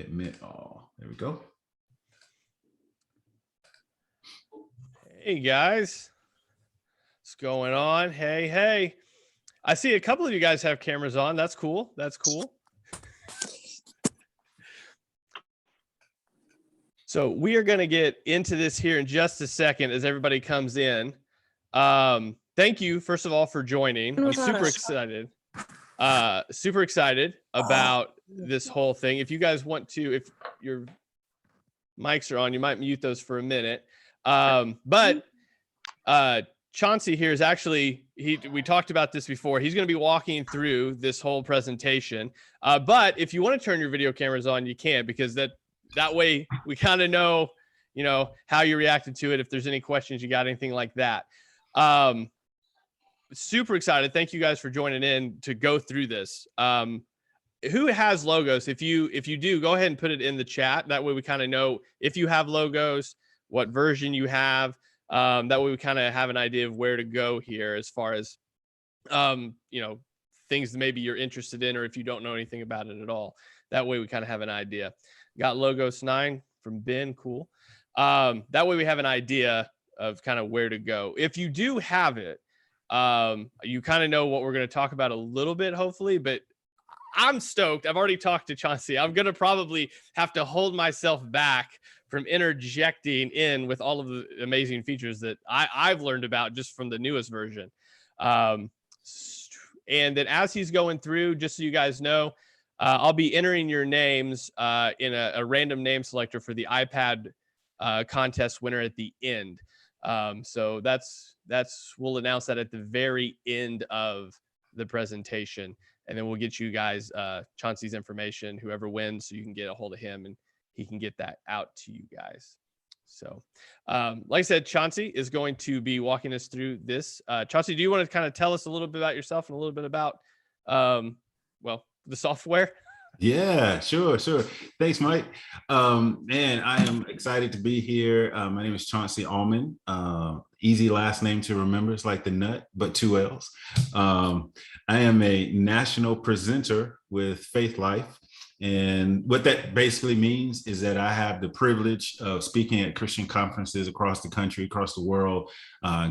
admit all. There we go. Hey guys, what's going on? Hey. I see a couple of you guys have cameras on. That's cool. So we are going to get into this here in just a second as everybody comes in. Thank you, first of all, for joining. I'm super excited. Super excited about this whole thing. If you guys want to, if your mics are on, you might mute those for a minute. But Chauncey here is actually, we talked about this before. He's going to be walking through this whole presentation. But if you want to turn your video cameras on, you can, because that way we kind of know, how you reacted to it. If there's any questions, you got anything like that. Super excited. Thank you guys for joining in to go through this. Who has logos? If you do, go ahead and put it in the chat. That way we kind of know if you have logos, what version you have. That way we kind of have an idea of where to go here as far as, things that maybe you're interested in, or if you don't know anything about it at all. That way we kind of have an idea. Got Logos 9 from Ben. Cool. That way we have an idea of kind of where to go. If you do have it, you kind of know what we're going to talk about a little bit, hopefully, but I'm stoked. I've already talked to Chauncey. I'm going to probably have to hold myself back from interjecting in with all of the amazing features that I've learned about just from the newest version. And then as he's going through, just so you guys know, I'll be entering your names in a random name selector for the iPad contest winner at the end. So we'll announce that at the very end of the presentation. And then we'll get you guys Chauncey's information, whoever wins, so you can get a hold of him and he can get that out to you guys. So like I said, Chauncey is going to be walking us through this. Chauncey, do you want to kind of tell us a little bit about yourself and a little bit about, the software? Yeah, sure. Thanks, Mike. Man, I am excited to be here. My name is Chauncey Allman. Easy last name to remember. It's like the nut, but 2 L's. I am a national presenter with Faith Life. And what that basically means is that I have the privilege of speaking at Christian conferences across the country, across the world,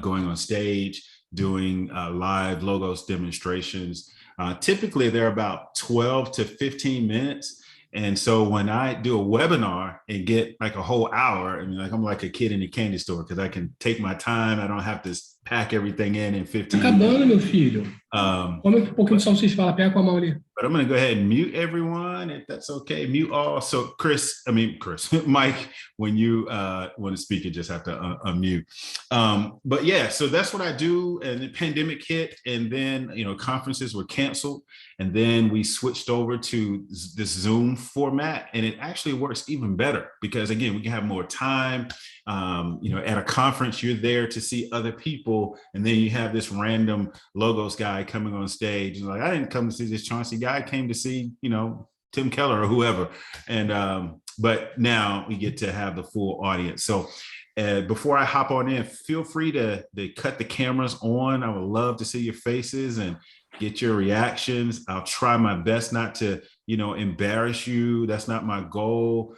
going on stage, doing live Logos demonstrations. Typically, they're about 12 to 15 minutes. And so when I do a webinar and get like a whole hour, I mean, like I'm like a kid in a candy store because I can take my time. I don't have to pack everything in 15 minutes. Acabando, meu filho. Come um pouquinho de salsicha, fala, pega com a mão ali. But I'm going to go ahead and mute everyone, if that's okay. Mute all. So Mike, when you want to speak, you just have to unmute. But yeah, so that's what I do. And the pandemic hit, and then, conferences were canceled. And then we switched over to this Zoom format, and it actually works even better because, again, we can have more time. At a conference, you're there to see other people, and then you have this random Logos guy coming on stage. And like, I didn't come to see this Chauncey guy. I came to see, Tim Keller or whoever. And but now we get to have the full audience. So before I hop on in, feel free to cut the cameras on. I would love to see your faces and get your reactions. I'll try my best not to, embarrass you. That's not my goal.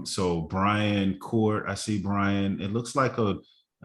So Brian Court, I see Brian. It looks like I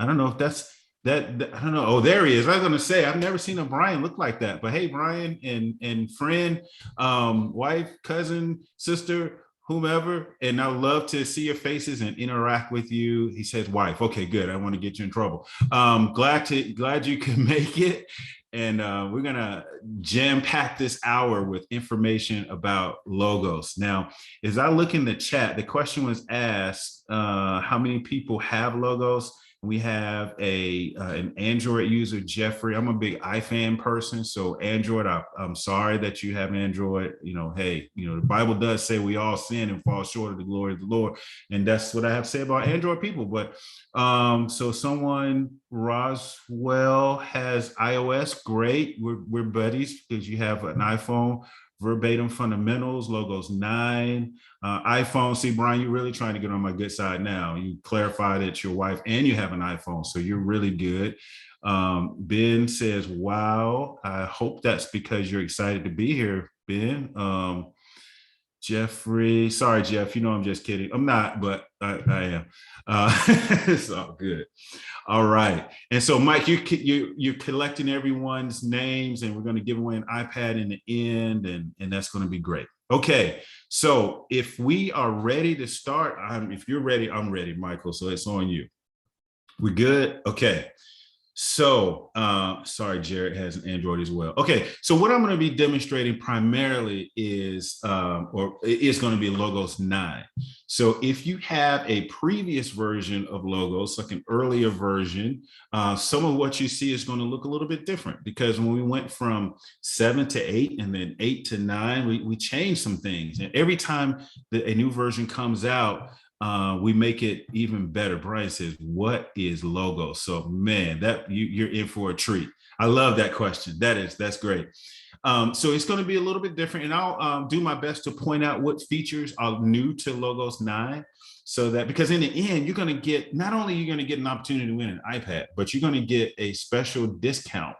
don't know if that's that. I don't know. Oh, there he is. I was going to say, I've never seen a Brian look like that, but hey, Brian and friend, wife, cousin, sister, whomever. And I love to see your faces and interact with you. He says wife. Okay, good. I want to get you in trouble. Glad you could make it. And we're going to jam pack this hour with information about Logos. Now, as I look in the chat, the question was asked, how many people have Logos? We have an Android user, Jeffrey. I'm a big iFan person, so Android, I'm sorry that you have Android. Hey, the Bible does say we all sin and fall short of the glory of the Lord. And that's what I have to say about Android people. But so someone, Roswell, has iOS. Great. We're buddies because you have an iPhone. Verbatim Fundamentals, Logos 9, iPhone. See, Brian, you're really trying to get on my good side now. You clarified it's your wife and you have an iPhone, so you're really good. Ben says, wow, I hope that's because you're excited to be here, Ben. Jeffrey. Sorry, Jeff. You know I'm just kidding. I'm not, but I am. It's all good. All right. And so, Mike, you're collecting everyone's names, and we're going to give away an iPad in the end, and that's going to be great. Okay. So if we are ready to start, if you're ready, I'm ready, Michael. So it's on you. We good? Okay. So, sorry, Jared has an Android as well. Okay, so what I'm going to be demonstrating primarily is going to be Logos 9. So if you have a previous version of Logos, like an earlier version, some of what you see is going to look a little bit different, because when we went from 7 to 8 and then 8 to 9, we changed some things. And every time that a new version comes out, we make it even better. Brian says, what is Logos? So man, that you're in for a treat. I love that question. That's great. So it's going to be a little bit different, and I'll do my best to point out what features are new to Logos 9, so that, because in the end, you're going to get, not only you're going to get an opportunity to win an iPad, but you're going to get a special discount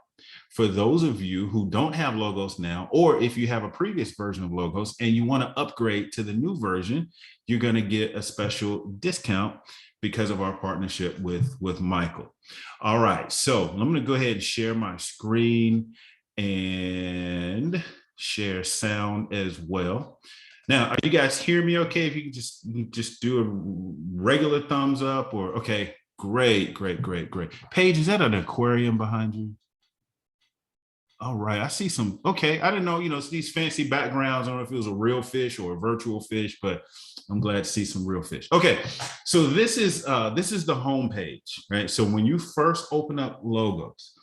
for those of you who don't have Logos now, or if you have a previous version of Logos and you want to upgrade to the new version, you're going to get a special discount because of our partnership with Michael. All right, so I'm going to go ahead and share my screen and share sound as well. Now, are you guys hearing me okay? If you can just do a regular thumbs up, or okay, great. Paige, is that an aquarium behind you? All right, I see some. Okay, I didn't know, it's these fancy backgrounds. I don't know if it was a real fish or a virtual fish, but I'm glad to see some real fish. Okay, so this is the home page, right? So when you first open up Logos,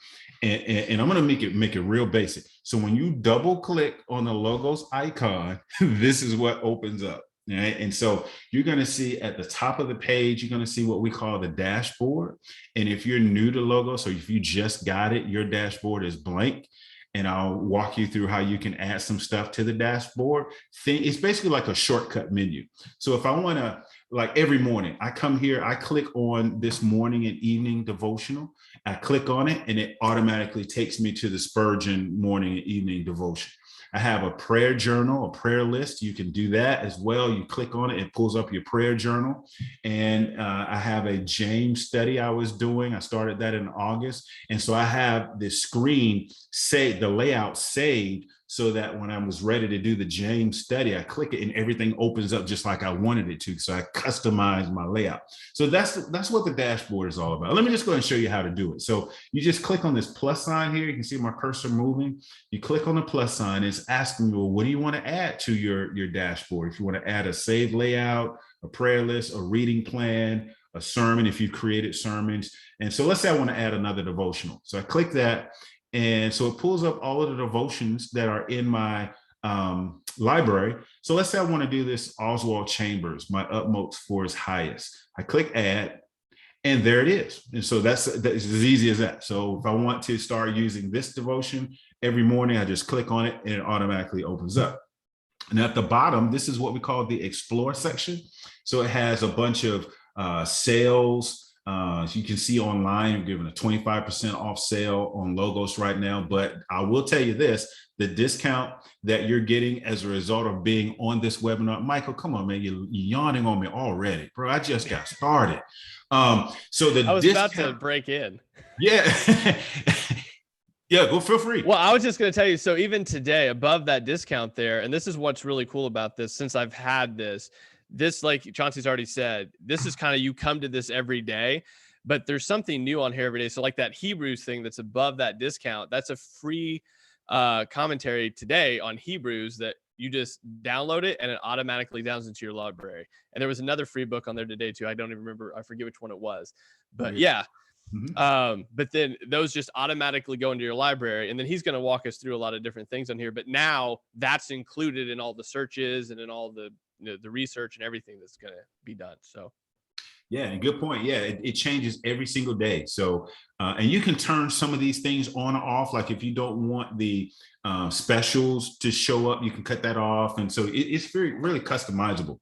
and I'm going to make it real basic. So when you double click on the Logos icon, this is what opens up. Right? And so you're going to see at the top of the page, you're going to see what we call the dashboard. And if you're new to Logos, or if you just got it, your dashboard is blank. And I'll walk you through how you can add some stuff to the dashboard. It's basically like a shortcut menu. So if I want to, like every morning, I come here, I click on this morning and evening devotional. I click on it, and it automatically takes me to the Spurgeon morning and evening devotion. I have a prayer journal, a prayer list. You can do that as well. You click on it, it pulls up your prayer journal. And I have a James study I was doing. I started that in August. And so I have this screen saved, the layout saved, so that when I was ready to do the James study, I click it and everything opens up just like I wanted it to. So I customized my layout. So that's what the dashboard is all about. Let me just go ahead and show you how to do it. So you just click on this plus sign here. You can see my cursor moving. You click on the plus sign. It's asking you, well, what do you want to add to your dashboard? If you want to add a saved layout, a prayer list, a reading plan, a sermon, if you've created sermons. And so let's say I want to add another devotional. So I click that. And so it pulls up all of the devotions that are in my library. So let's say I want to do this Oswald Chambers, my utmost for his highest. I click add, and there it is. And so that's as easy as that. So if I want to start using this devotion every morning, I just click on it and it automatically opens up. And at the bottom, this is what we call the explore section. So it has a bunch of sales. As you can see online, we're giving a 25% off sale on Logos right now. But I will tell you this, the discount that you're getting as a result of being on this webinar, Michael, come on, man, you're yawning on me already, bro. I just got started. So the I was discount, about to break in. Yeah. Yeah, go, feel free. Well, I was just going to tell you, so even today, above that discount there, and this is what's really cool about this, since I've had this, like Chauncey's already said, this is kind of, you come to this every day, but there's something new on here every day. So like that Hebrews thing that's above that discount, that's a free commentary today on Hebrews that you just download it and it automatically downloads into your library. And there was another free book on there today too. I don't even remember. I forget which one it was, but yeah. Mm-hmm. But then those just automatically go into your library, and then he's going to walk us through a lot of different things on here. But now that's included in all the searches and in all the research and everything that's going to be done. So yeah, good point. Yeah, it changes every single day. So and you can turn some of these things on or off. Like if you don't want the specials to show up, you can cut that off. And so it's really customizable.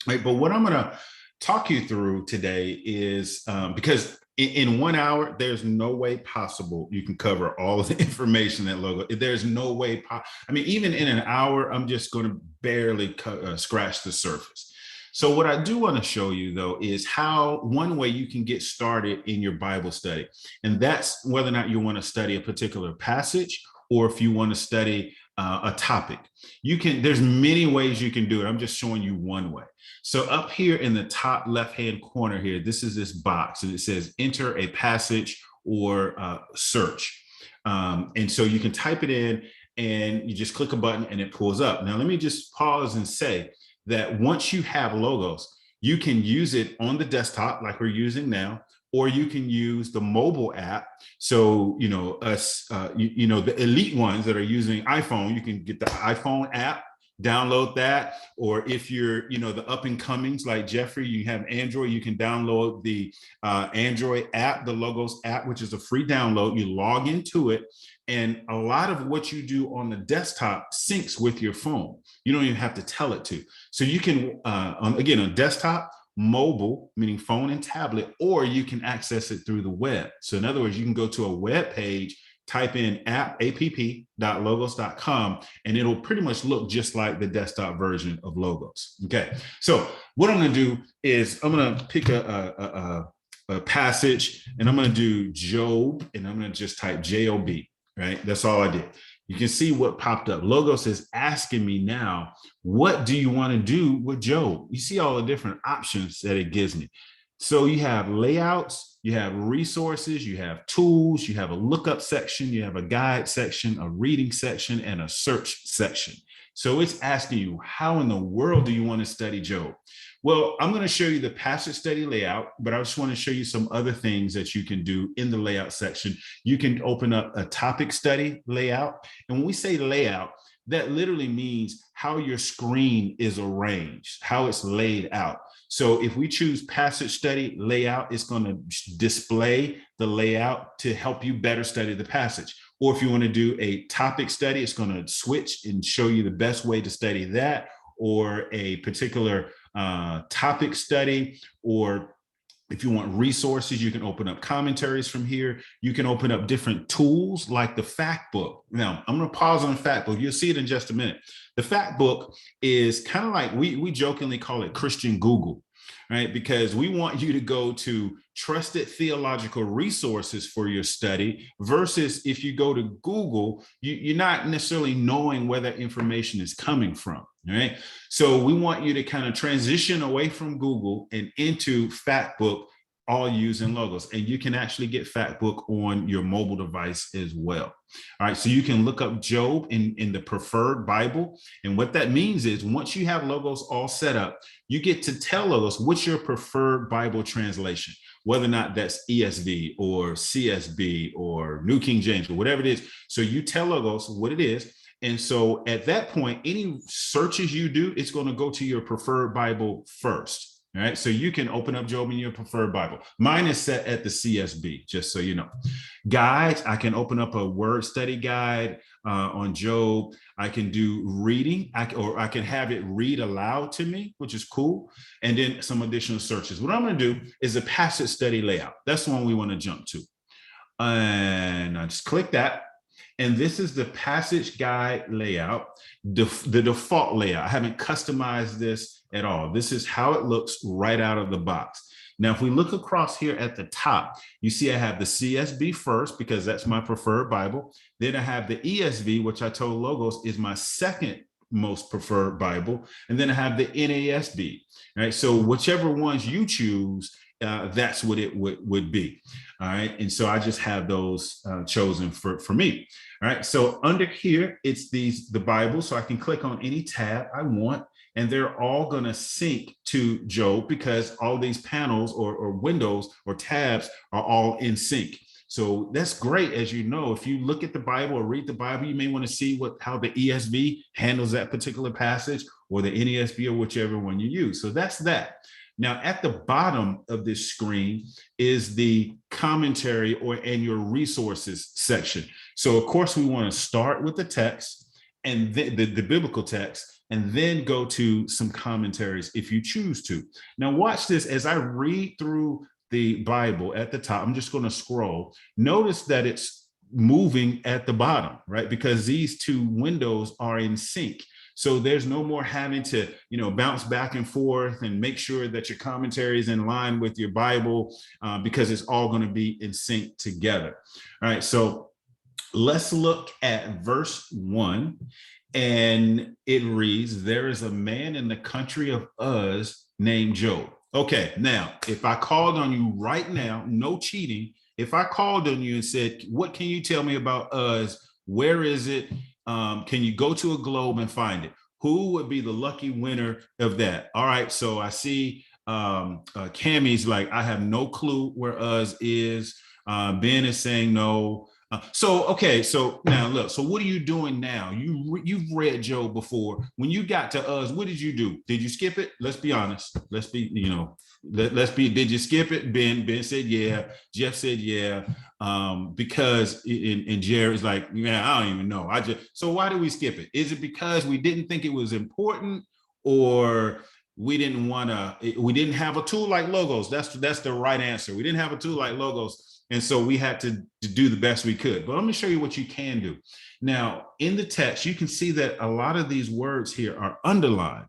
Right. But what I'm going to talk you through today is because in 1 hour, there's no way possible you can cover all of the information that logo. There's no way. I mean, even in an hour, I'm just going to barely scratch the surface. So what I do want to show you, though, is how one way you can get started in your Bible study. And that's whether or not you want to study a particular passage or if you want to study a topic. There's many ways you can do it. I'm just showing you one way. So up here in the top left-hand corner here, this is this box and it says enter a passage or search. And so you can type it in and you just click a button and it pulls up. Now, let me just pause and say that once you have logos, you can use it on the desktop like we're using now, or you can use the mobile app. So, the elite ones that are using iPhone, you can get the iPhone app, download that. Or if you're, the up and comings like Jeffrey, you have Android, you can download the Android app, the Logos app, which is a free download. You log into it. And a lot of what you do on the desktop syncs with your phone. You don't even have to tell it to. So you can, on desktop, mobile, meaning phone and tablet, or you can access it through the web. So in other words, you can go to a web page, type in app.logos.com, and it'll pretty much look just like the desktop version of Logos. Okay, so what I'm going to do is I'm going to pick a passage, and I'm going to do Job, and I'm going to just type J-O-B, right? That's all I did. You can see what popped up. Logos is asking me now, what do you want to do with Job? You see all the different options that it gives me. So you have layouts, you have resources, you have tools, you have a lookup section, you have a guide section, a reading section, and a search section. So it's asking you, how in the world do you want to study Job? Well, I'm going to show you the passage study layout, but I just want to show you some other things that you can do in the layout section. You can open up a topic study layout. And when we say layout, that literally means how your screen is arranged, how it's laid out. So if we choose passage study layout, it's going to display the layout to help you better study the passage. Or if you want to do a topic study, it's going to switch and show you the best way to study that, or a particular topic study. Or if you want resources, you can open up commentaries from here. You can open up different tools like the Factbook. Now, I'm going to pause on Factbook. You'll see it in just a minute. The Factbook is kind of like, we jokingly call it Christian Google, right? Because we want you to go to trusted theological resources for your study versus if you go to Google, you're not necessarily knowing where that information is coming from, right? So we want you to kind of transition away from Google and into Factbook, all using Logos. And you can actually get Factbook on your mobile device as well. All right, so you can look up Job in the preferred Bible. And what that means is once you have Logos all set up, you get to tell Logos what's your preferred Bible translation, whether or not that's ESV or CSB or New King James or whatever it is. So you tell Logos what it is. And so at that point, any searches you do, it's going to go to your preferred Bible first. All right, so you can open up Job in your preferred Bible. Mine is set at the CSB, just so you know. Guides, I can open up a word study guide on Job. I can do reading, or I can have it read aloud to me, which is cool. And then some additional searches. What I'm going to do is a passage study layout. That's the one we want to jump to. And I just click that. And this is the passage guide layout, the default layout. I haven't customized this at all. This is how it looks right out of the box. Now, if we look across here at the top, you see I have the CSB first because that's my preferred Bible. Then I have the ESV, which I told Logos is my second most preferred Bible. And then I have the NASB, right? So whichever ones you choose, that's what it would be. All right. And so I just have those chosen for me. All right. So under here, it's the Bible. So I can click on any tab I want, and they're all going to sync to Job because all these panels or windows or tabs are all in sync. So that's great. As you know, if you look at the Bible or read the Bible, you may want to see how the ESV handles that particular passage, or the NASB, or whichever one you use. So that's that. Now, at the bottom of this screen is the commentary and your resources section. So, of course, we want to start with the text and the biblical text, and then go to some commentaries if you choose to. Now, watch this as I read through the Bible at the top, I'm just going to scroll. Notice that it's moving at the bottom, right? Because these two windows are in sync. So there's no more having to, bounce back and forth and make sure that your commentary is in line with your Bible, because it's all going to be in sync together. All right. So let's look at verse 1. And it reads, there is a man in the country of Uz named Job. Okay, now, if I called on you right now, no cheating. If I called on you and said, what can you tell me about Uz? Where is it? Can you go to a globe and find it? Who would be the lucky winner of that? All right, so I see Cammy's like, I have no clue where Uz is. Ben is saying no. Okay, so now look, so what are you doing now? You've read Job before. When you got to Uz, what did you do? Did you skip it? Let's be honest. Let's be, did you skip it? Ben said, yeah. Jeff said, yeah. Because, and Jerry's like, yeah, I don't even know. So why did we skip it? Is it because we didn't think it was important, or we didn't have a tool like Logos? That's the right answer. We didn't have a tool like Logos. And so we had to do the best we could. But let me show you what you can do. Now, in the text, you can see that a lot of these words here are underlined.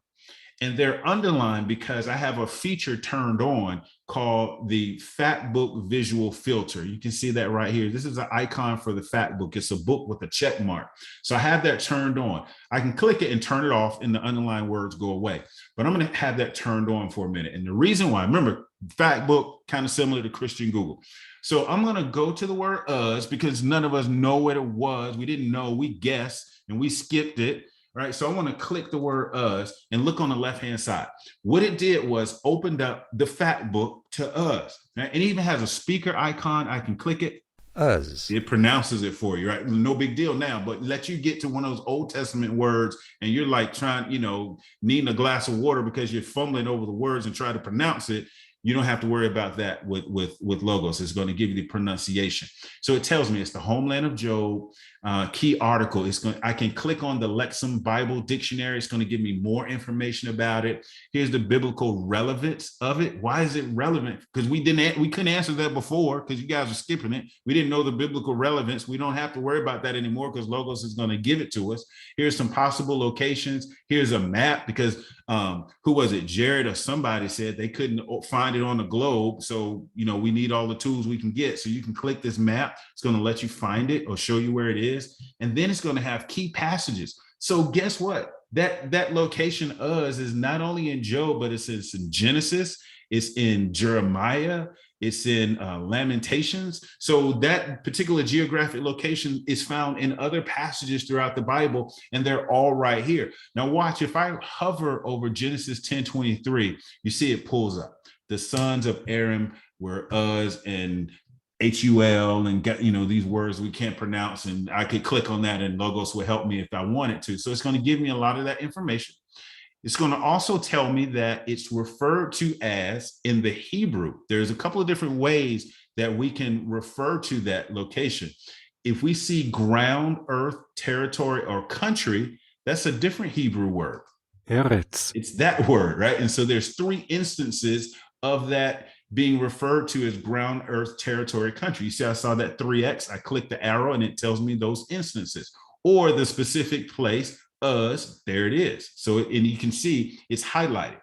And they're underlined because I have a feature turned on called the Factbook visual filter. You can see that right here. This is an icon for the Factbook. It's a book with a check mark. So I have that turned on. I can click it and turn it off and the underlined words go away. But I'm going to have that turned on for a minute. And the reason why, remember, Factbook, kind of similar to Christian Google. So I'm going to go to the word Uz because none of us know what it was. We didn't know. We guessed and we skipped it. Right. So I want to click the word Uz and look on the left hand side. What it did was opened up the Factbook to Uz. Right? It even has a speaker icon. I can click it. Uz. It pronounces it for you. Right. No big deal now, but let you get to one of those Old Testament words and you're like trying, needing a glass of water because you're fumbling over the words and try to pronounce it. You don't have to worry about that with Logos. It's going to give you the pronunciation. So it tells me it's the homeland of Job. Key article. I can click on the Lexham Bible Dictionary. It's going to give me more information about it. Here's the biblical relevance of it. Why is it relevant? Because we couldn't answer that before because you guys are skipping it. We didn't know the biblical relevance. We don't have to worry about that anymore because Logos is going to give it to us. Here's some possible locations. Here's a map because who was it? Jared or somebody said they couldn't find it on the globe. So, we need all the tools we can get. So you can click this map. It's going to let you find it or show you where it is. And then it's going to have key passages. So guess what? That location Uz is not only in Job, but it's in Genesis. It's in Jeremiah. It's in Lamentations. So that particular geographic location is found in other passages throughout the Bible, and they're all right here. Now watch, if I hover over Genesis 10:23, you see it pulls up. The sons of Aram were Uz and Hul and get, these words we can't pronounce. And I could click on that and Logos will help me if I wanted to. So it's going to give me a lot of that information. It's going to also tell me that it's referred to as in the Hebrew. There's a couple of different ways that we can refer to that location. If we see ground, earth, territory, or country, that's a different Hebrew word. Eretz. It's that word, right? And so there's 3 instances of that being referred to as ground, earth, territory, country. You see, I saw that 3X. I click the arrow and it tells me those instances or the specific place. Uz, there it is. So, and you can see it's highlighted.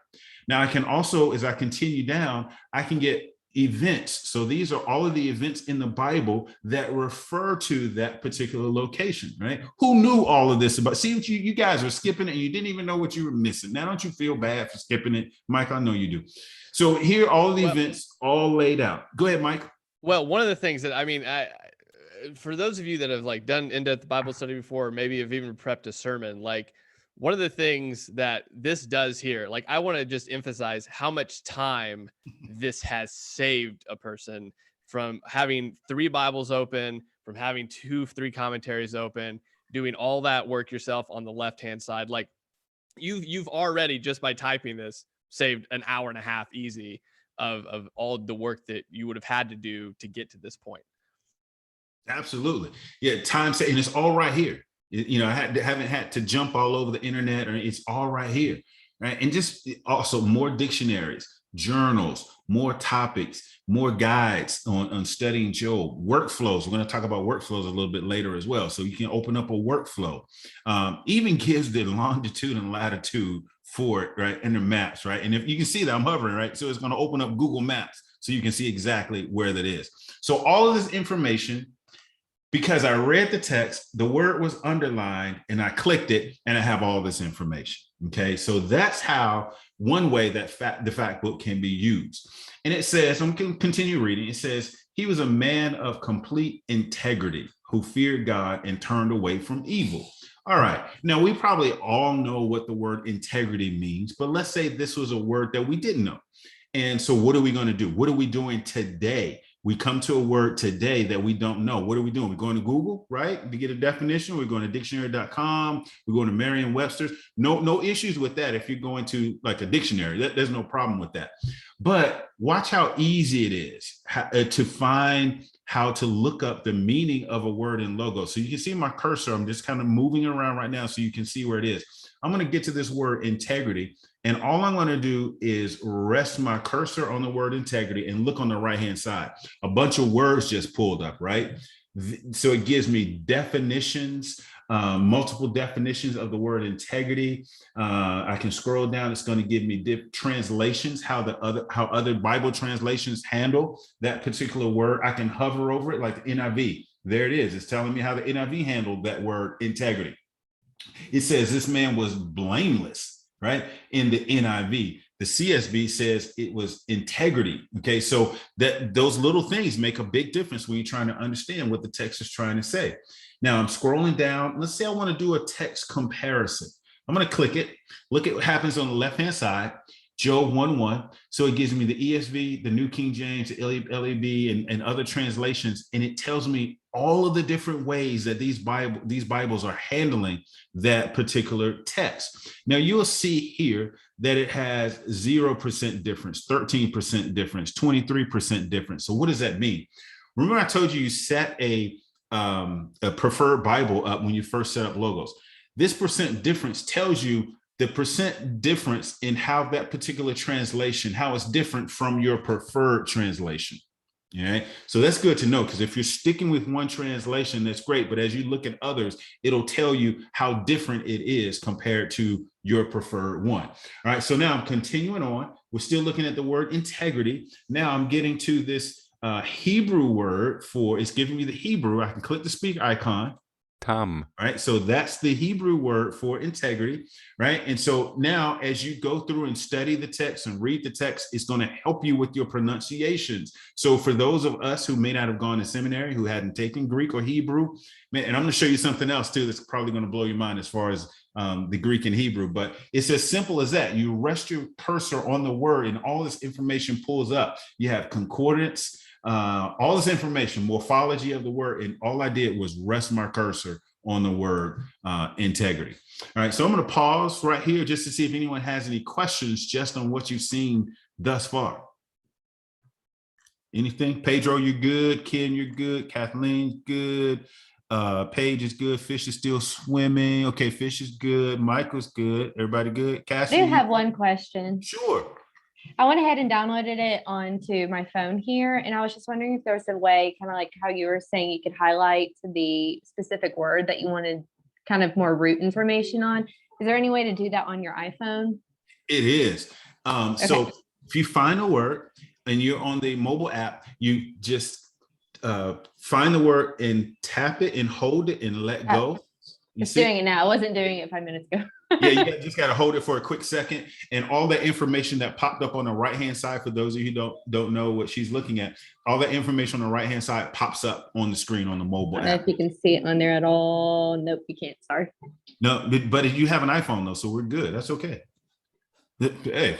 Now I can also, as I continue down, I can get events. So these are all of the events in the Bible that refer to that particular location, right? Who knew all of this about? See, you guys are skipping it and you didn't even know what you were missing. Now, don't you feel bad for skipping it? Mike, I know you do. So here, all of the events all laid out. Go ahead, Mike. Well, one of the things that, for those of you that have done in-depth Bible study before, or maybe have even prepped a sermon, one of the things that this does here, I want to just emphasize how much time this has saved a person from having 3 Bibles open, from having 2-3 commentaries open, doing all that work yourself on the left-hand side. You've already, just by typing this, saved an hour and a half easy of all the work that you would have had to do to get to this point. Absolutely. Yeah. Time saved. And it's all right here. I haven't had to jump all over the internet, or it's all right here. Right. And just also more dictionaries. journals, more topics, more guides on studying Job, workflows. We're going to talk about workflows a little bit later as well. So you can open up a workflow. Even gives the longitude and latitude for it, right? And the maps, right? And if you can see that I'm hovering, right? So it's going to open up Google Maps so you can see exactly where that is. So all of this information, because I read the text, the word was underlined and I clicked it and I have all this information. Okay, so that's how one way that the fact book can be used. And it says, I'm going to continue reading. It says, he was a man of complete integrity who feared God and turned away from evil. All right, now we probably all know what the word integrity means, but let's say this was a word that we didn't know. And so what are we going to do? What are we doing today? We come to a word today that we don't know. What are we doing? We're going to Google, right, to get a definition. We're going to dictionary.com. We're going to Merriam-Webster's. No issues with that. If you're going to like a dictionary, there's no problem with that. But watch how easy it is to find how to look up the meaning of a word in Logos. So you can see my cursor. I'm just kind of moving around right now so you can see where it is. I'm going to get to this word integrity. And all I'm going to do is rest my cursor on the word integrity and look on the right-hand side. A bunch of words just pulled up, right? So it gives me definitions, multiple definitions of the word integrity. I can scroll down. It's going to give me translations, how other Bible translations handle that particular word. I can hover over it like the NIV. There it is. It's telling me how the NIV handled that word integrity. It says this man was blameless, right? In the NIV, the CSB says it was integrity. Okay, so that those little things make a big difference when you're trying to understand what the text is trying to say. Now I'm scrolling down. Let's say I want to do a text comparison. I'm going to click it. Look at what happens on the left-hand side. Job 1:1. So it gives me the ESV, the New King James, the LEB, and other translations, and it tells me all of the different ways that these Bibles are handling that particular text. Now you'll see here that it has 0% difference, 13% difference, 23% difference. So what does that mean? Remember I told you set a preferred Bible up when you first set up Logos. This percent difference tells you the percent difference in how that particular translation, how it's different from your preferred translation. Okay, so that's good to know, because if you're sticking with one translation, that's great. But as you look at others, it'll tell you how different it is compared to your preferred one. All right, so now I'm continuing on. We're still looking at the word integrity. Now I'm getting to this Hebrew word for, it's giving me the Hebrew. I can click the speak icon. Tam. Right. So that's the Hebrew word for integrity. Right. And so now as you go through and study the text and read the text, it's going to help you with your pronunciations. So for those of us who may not have gone to seminary, who hadn't taken Greek or Hebrew, and I'm going to show you something else, too, that's probably going to blow your mind as far as the Greek and Hebrew. But it's as simple as that. You rest your cursor on the word and all this information pulls up. You have concordance, all this information, morphology of the word, and all I did was rest my cursor on the word integrity. All right, so I'm going to pause right here just to see if anyone has any questions just on what you've seen thus far. Anything? Pedro, you're good. Ken, you're good. Kathleen, good. Paige is good. Fish is still swimming. Okay, Fish is good. Michael's good. Everybody good? Cassie? I do have one question. Sure. I went ahead and downloaded it onto my phone here, and I was just wondering if there was a way, kind of like how you were saying, you could highlight the specific word that you wanted kind of more root information on. Is there any way to do that on your iPhone? It is. Okay. So if you find a word and you're on the mobile app, you just find the word and tap it and hold it and let go. Just doing it now. I wasn't doing it 5 minutes ago. Yeah, you just got to hold it for a quick second, and all the information that popped up on the right-hand side, for those of you who don't know what she's looking at, all the information on the right-hand side pops up on the screen on the mobile app. I don't know if you can see it on there at all. Nope, you can't. Sorry. No, but if you have an iPhone though, so we're good. That's okay. Hey.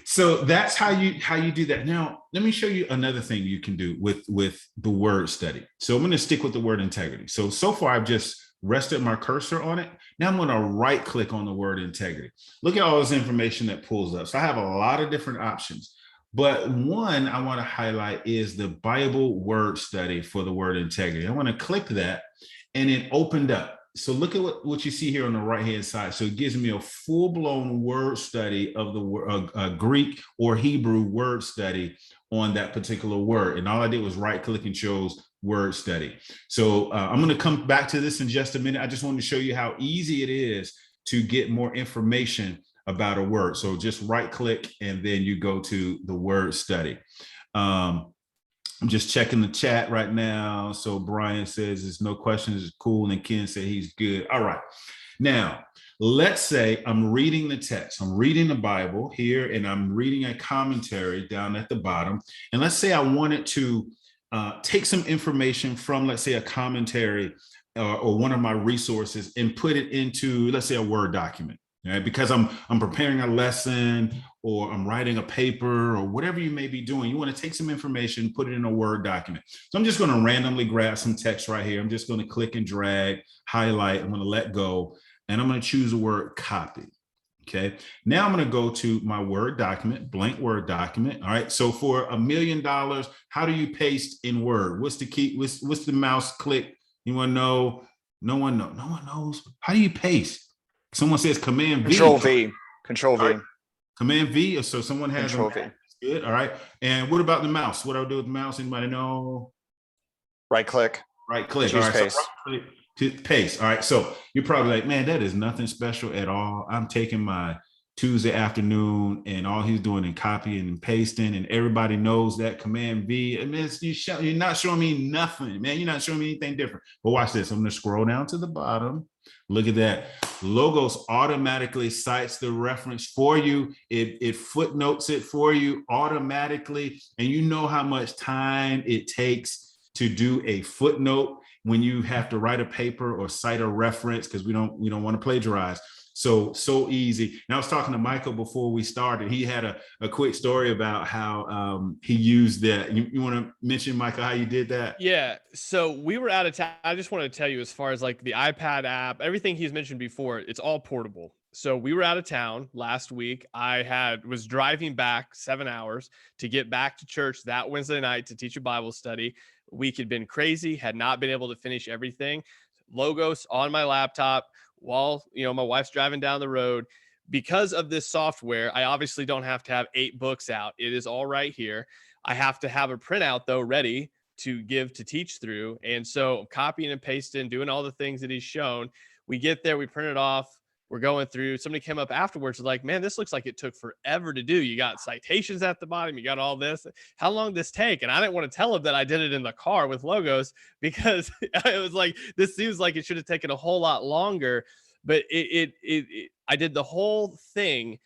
So that's how you do that. Now, let me show you another thing you can do with the word study. So I'm going to stick with the word integrity. So far I've just rested my cursor on it. Now I'm going to right click on the word integrity. Look at all this information that pulls up. So I have a lot of different options, but one I want to highlight is the Bible word study for the word integrity. I want to click that, and it opened up. so look at what you see here on the right-hand side. So it gives me a full-blown word study of the Greek or Hebrew word study on that particular word. And all I did was right-click and chose word study. So I'm going to come back to this in just a minute. I just wanted to show you how easy it is to get more information about a word. So just right-click and then you go to the word study. I'm just checking the chat right now. So Brian says there's no questions, it's cool. And Ken said he's good. All right. Now, let's say I'm reading the text. I'm reading the Bible here and I'm reading a commentary down at the bottom. And let's say I wanted to take some information from, let's say, a commentary or one of my resources and put it into, let's say, a Word document. Right? Because I'm preparing a lesson or I'm writing a paper or whatever you may be doing. You want to take some information, put it in a Word document. So I'm just going to randomly grab some text right here. I'm just going to click and drag, highlight. I'm going to let go, and I'm going to choose the word copy. Okay. Now I'm going to go to my Word document, blank Word document. All right. So for $1 million, how do you paste in Word? What's the key? What's the mouse click? You want to know? No one knows. No one knows. How do you paste? Someone says Command V. Control V. Control V. Right. Command V. So someone has Control V. Good. All right. And what about the mouse? What do I do with the mouse? Anybody know? Right click. Right click. Choose all right. paste. So right click to paste. All right. So you're probably like, man, that is nothing special at all. I'm taking my Tuesday afternoon and all he's doing is copying and pasting, and everybody knows that Command V. I mean, you're not showing me nothing, man. You're not showing me anything different. But watch this. I'm going to scroll down to the bottom. Look at that. Logos automatically cites the reference for you. It footnotes it for you automatically. And you know how much time it takes to do a footnote when you have to write a paper or cite a reference, because we don't want to plagiarize. So easy. And I was talking to Michael before we started. He had a quick story about how he used that. You want to mention, Michael, how you did that? Yeah. So we were out of town. I just want to tell you, as far as like the iPad app, everything he's mentioned before, it's all portable. So we were out of town last week. I was driving back 7 hours to get back to church that Wednesday night to teach a Bible study. Week had been crazy, had not been able to finish everything. Logos on my laptop while, my wife's driving down the road. Because of this software, I obviously don't have to have 8 books out. It is all right here. I have to have a printout though ready to give to teach through. And so copying and pasting, doing all the things that he's shown. We get there, we print it off. We're going through. Somebody came up afterwards, like, man, this looks like it took forever to do. You got citations at the bottom. You got all this. How long did this take? And I didn't want to tell him that I did it in the car with Logos, because it was like, this seems like it should have taken a whole lot longer. But I did the whole thing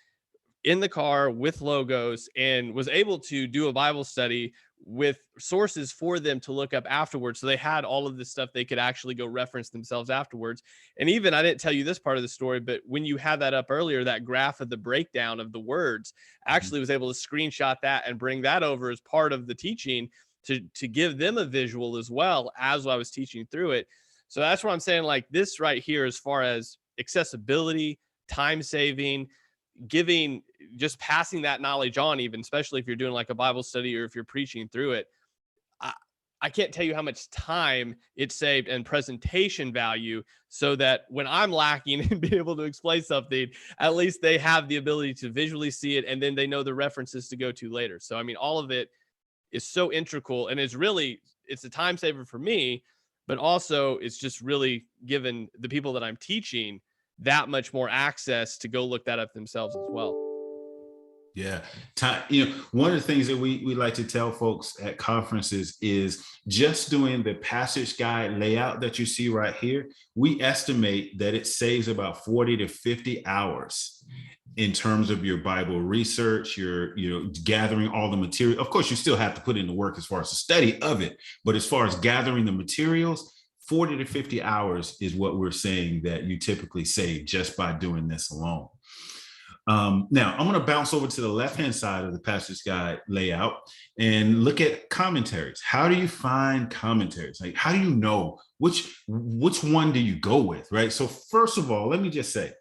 in the car with Logos and was able to do a Bible study with sources for them to look up afterwards. So they had all of this stuff they could actually go reference themselves afterwards. And even, I didn't tell you this part of the story, but when you had that up earlier, that graph of the breakdown of the words, I actually was able to screenshot that and bring that over as part of the teaching to give them a visual as well as I was teaching through it. So that's what I'm saying, like this right here, as far as accessibility, time saving, giving, just passing that knowledge on, even especially if you're doing like a Bible study or if you're preaching through it. I can't tell you how much time it saved and presentation value, so that when I'm lacking and being able to explain something, at least they have the ability to visually see it, and then they know the references to go to later. So, I mean, all of it is so integral, and it's a time saver for me, but also it's just really given the people that I'm teaching that much more access to go look that up themselves as well. Yeah. One of the things that we like to tell folks at conferences is just doing the passage guide layout that you see right here. We estimate that it saves about 40 to 50 hours in terms of your Bible research, your, gathering all the material. Of course, you still have to put in the work as far as the study of it, but as far as gathering the materials, 40 to 50 hours is what we're saying that you typically save just by doing this alone. Now, I'm going to bounce over to the left-hand side of the passage guide layout and look at commentaries. How do you find commentaries? Like, how do you know which one do you go with, right? So first of all, let me just say,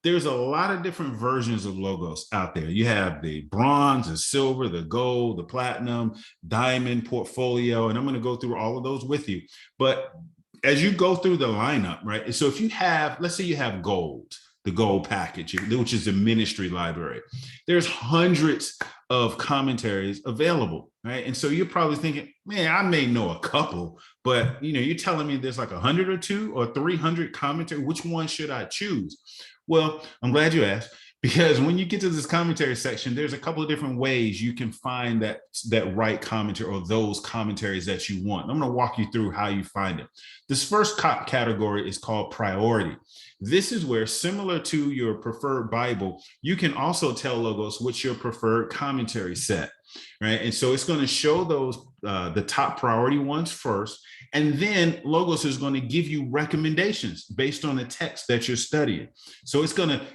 there's a lot of different versions of Logos out there. You have the bronze, the silver, the gold, the platinum, diamond portfolio, and I'm going to go through all of those with you. But as you go through the lineup, right? So if you have, let's say you have gold, the gold package, which is the ministry library, there's hundreds of commentaries available, right? And so you're probably thinking, man, I may know a couple, but you're telling me there's like 100 or 200 or 300 commentaries. Which one should I choose? Well, I'm glad you asked, because when you get to this commentary section, there's a couple of different ways you can find that right commentary or those commentaries that you want. I'm going to walk you through how you find it. This first category is called priority. This is where, similar to your preferred Bible, you can also tell Logos what's your preferred commentary set, right? And so it's going to show those the top priority ones first, and then Logos is going to give you recommendations based on the text that you're studying. So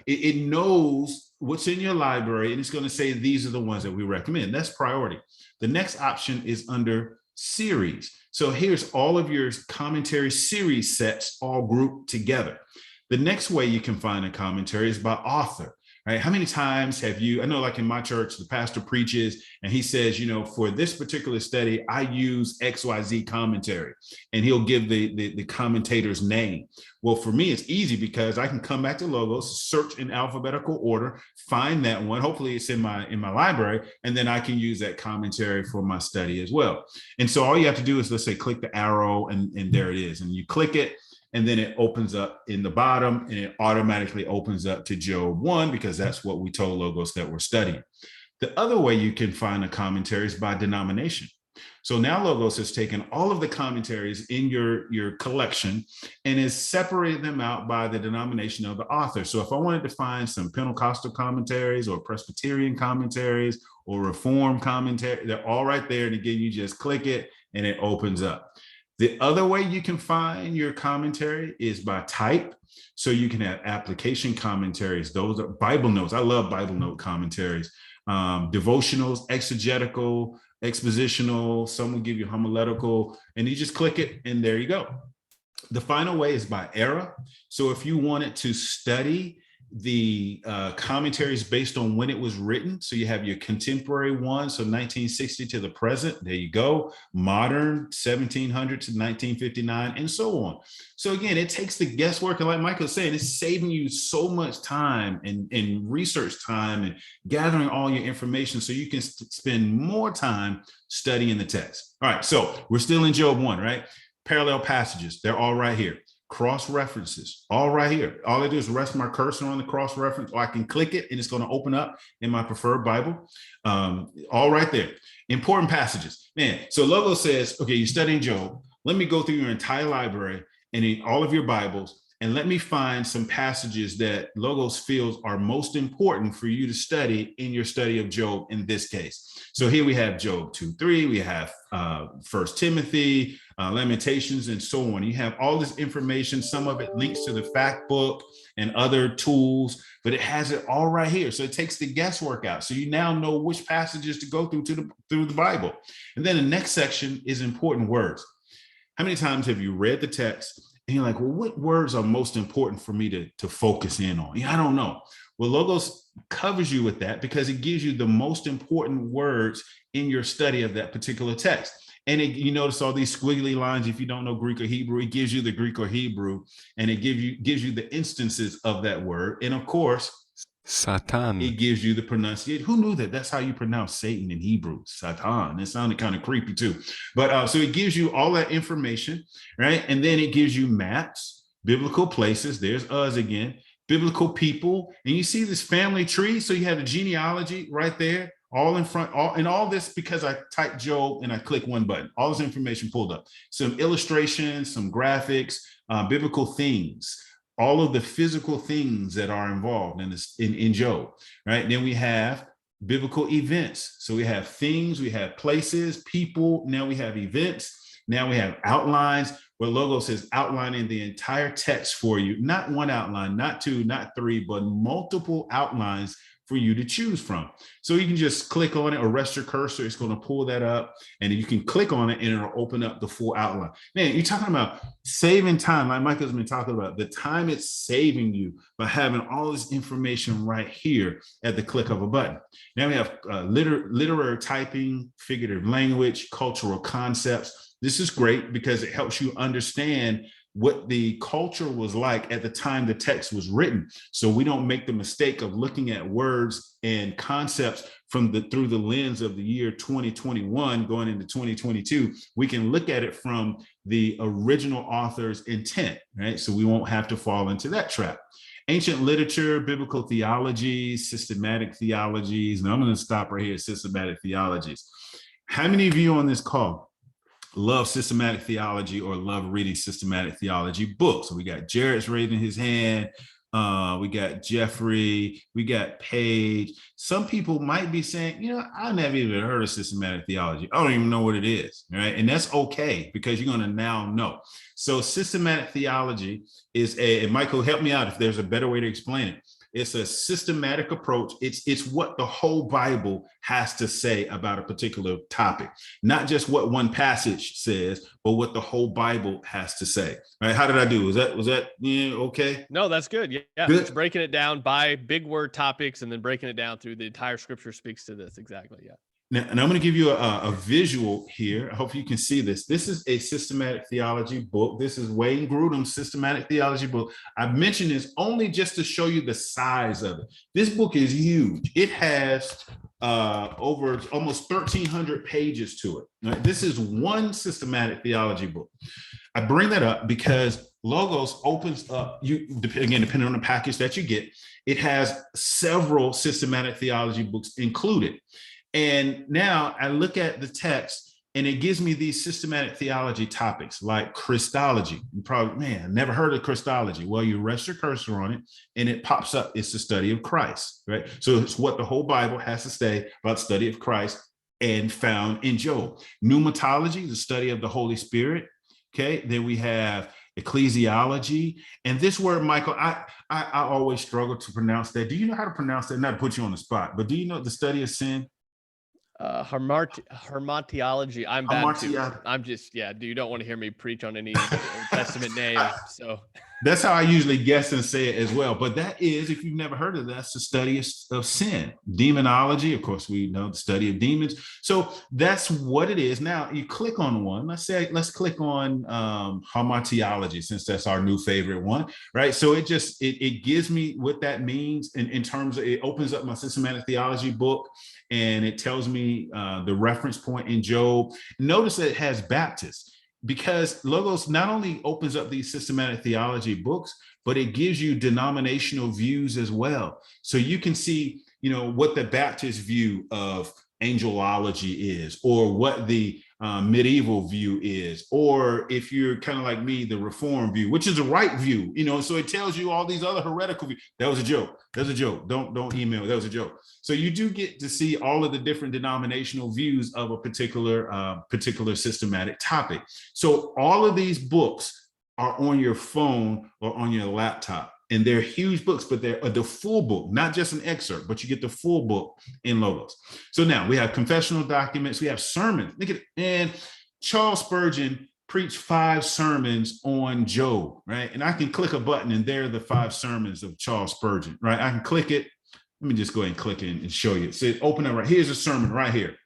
it knows what's in your library, and it's going to say these are the ones that we recommend. That's priority. The next option is under series. So here's all of your commentary series sets all grouped together. The next way you can find a commentary is by author, right? How many times have you, I know like in my church, the pastor preaches and he says, for this particular study, I use XYZ commentary, and he'll give the commentator's name. Well, for me, it's easy because I can come back to Logos, search in alphabetical order, find that one. Hopefully it's in my library, and then I can use that commentary for my study as well. And so all you have to do is, let's say, click the arrow, and there it is. And you click it, and then it opens up in the bottom, and it automatically opens up to Job 1, because that's what we told Logos that we're studying. The other way you can find a commentary is by denomination. So now Logos has taken all of the commentaries in your collection and has separated them out by the denomination of the author. So if I wanted to find some Pentecostal commentaries or Presbyterian commentaries or Reformed commentary, they're all right there. And again, you just click it and it opens up. The other way you can find your commentary is by type. So you can have application commentaries. Those are Bible notes. I love Bible note commentaries. Devotionals, exegetical, expositional, some will give you homiletical, and you just click it and there you go. The final way is by era. So if you wanted to study the commentaries based on when it was written, so you have your contemporary one, so 1960 to the present, there you go, modern 1700 to 1959, and so on. So again, it takes the guesswork, and like Michael was saying, it's saving you so much time and research time and gathering all your information so you can spend more time studying the text. All right, so we're still in Job 1, right? Parallel passages, they're all right here. Cross references, all right here. All I do is rest my cursor on the cross reference, or I can click it and it's going to open up in my preferred Bible. All right there. Important passages. Man, so Logos says, okay, you're studying Job. Let me go through your entire library and in all of your Bibles, and let me find some passages that Logos feels are most important for you to study in your study of Job in this case. So here we have Job 2:3, we have 1 Timothy, Lamentations, and so on. You have all this information. Some of it links to the Factbook and other tools, but it has it all right here. So it takes the guesswork out. So you now know which passages to go through through the Bible. And then the next section is important words. How many times have you read the text and you're like, well, what words are most important for me to focus in on? Yeah, I don't know. Well, Logos covers you with that because it gives you the most important words in your study of that particular text. And you notice all these squiggly lines. If you don't know Greek or Hebrew, it gives you the Greek or Hebrew, and it gives you the instances of that word. And of course, Satan. It gives you the pronunciation. Who knew that? That's how you pronounce Satan in Hebrew, Satan. It sounded kind of creepy too. But so it gives you all that information, right? And then it gives you maps, biblical places. There's us again, biblical people. And you see this family tree. So you have the genealogy right there, all in front, all this because I typed Job and I click one button. All this information pulled up. Some illustrations, some graphics, biblical things. All of the physical things that are involved in Job, right? Then we have biblical events. So we have things, we have places, people. Now we have events. Now we have outlines, where Logos is outlining the entire text for you. Not one outline, not two, not three, but multiple outlines for you to choose from. So you can just click on it or rest your cursor. It's going to pull that up, and you can click on it and it'll open up the full outline. Man, you're talking about saving time. Like Michael's been talking about, the time it's saving you by having all this information right here at the click of a button. Now we have literary typing, figurative language, cultural concepts. This is great because it helps you understand what the culture was like at the time the text was written, so we don't make the mistake of looking at words and concepts through the lens of the year 2021 going into 2022. We can look at it from the original author's intent, right? So we won't have to fall into that trap. Ancient literature, biblical theology, systematic theologies, and I'm going to stop right here at systematic theologies. How many of you on this call love systematic theology or love reading systematic theology books? So we got Jared's raising his hand. We got Jeffrey, we got Paige. Some people might be saying, you know, I never even heard of systematic theology. I don't even know what it is, right? And that's okay, because you're going to now know. So systematic theology is and Michael, help me out if there's a better way to explain it. It's a systematic approach. It's what the whole Bible has to say about a particular topic, not just what one passage says, but what the whole Bible has to say. Right? How did I do? Was that okay? No, that's good. Yeah, Good. It's breaking it down by big word topics and then breaking it down through the entire scripture speaks to this. Exactly. Yeah. Now, and I'm going to give you a visual here. I hope you can see this. This is a systematic theology book. This is Wayne Grudem's systematic theology book. I mentioned this only just to show you the size of it. This book is huge. It has over almost 1,300 pages to it. Right? This is one systematic theology book. I bring that up because Logos opens up, again, depending on the package that you get, it has several systematic theology books included. And now I look at the text and it gives me these systematic theology topics like Christology. You probably, man, never heard of Christology. Well, you rest your cursor on it and it pops up. It's the study of Christ, right? So it's what the whole Bible has to say about the study of Christ and found in Job. Pneumatology, the study of the Holy Spirit. Okay, then we have Ecclesiology. And this word, Michael, I always struggle to pronounce that. Do you know how to pronounce that? Not to put you on the spot, but do you know the study of sin? Hermatiology. I'm bad too. I'm just, you don't want to hear me preach on any Old Testament name. So that's how I usually guess and say it as well. But that is, if you've never heard of that, that's the study of sin. Demonology, of course, we know the study of demons. So that's what it is. Now you click on one. Let's click on Hermatiology, since that's our new favorite one, right? So it gives me what that means in terms of, it opens up my systematic theology book. And it tells me the reference point in Job. Notice that it has Baptist, because Logos not only opens up these systematic theology books, but it gives you denominational views as well. So you can see, what the Baptist view of angelology is, or what the medieval view is, or if you're kind of like me, the Reformed view, which is the right view, so it tells you all these other heretical views. That was a joke. That was a joke. Don't email. That was a joke. So you do get to see all of the different denominational views of a particular systematic topic. So all of these books are on your phone or on your laptop. And they're huge books, but they're the full book, not just an excerpt, but you get the full book in Logos. So now we have confessional documents, we have sermons. Look at it. And Charles Spurgeon preached 5 sermons on Job, right? And I can click a button and there are the 5 sermons of Charles Spurgeon, right? I can click it. Let me just go ahead and click it and show you. So open up right. Here's a sermon right here.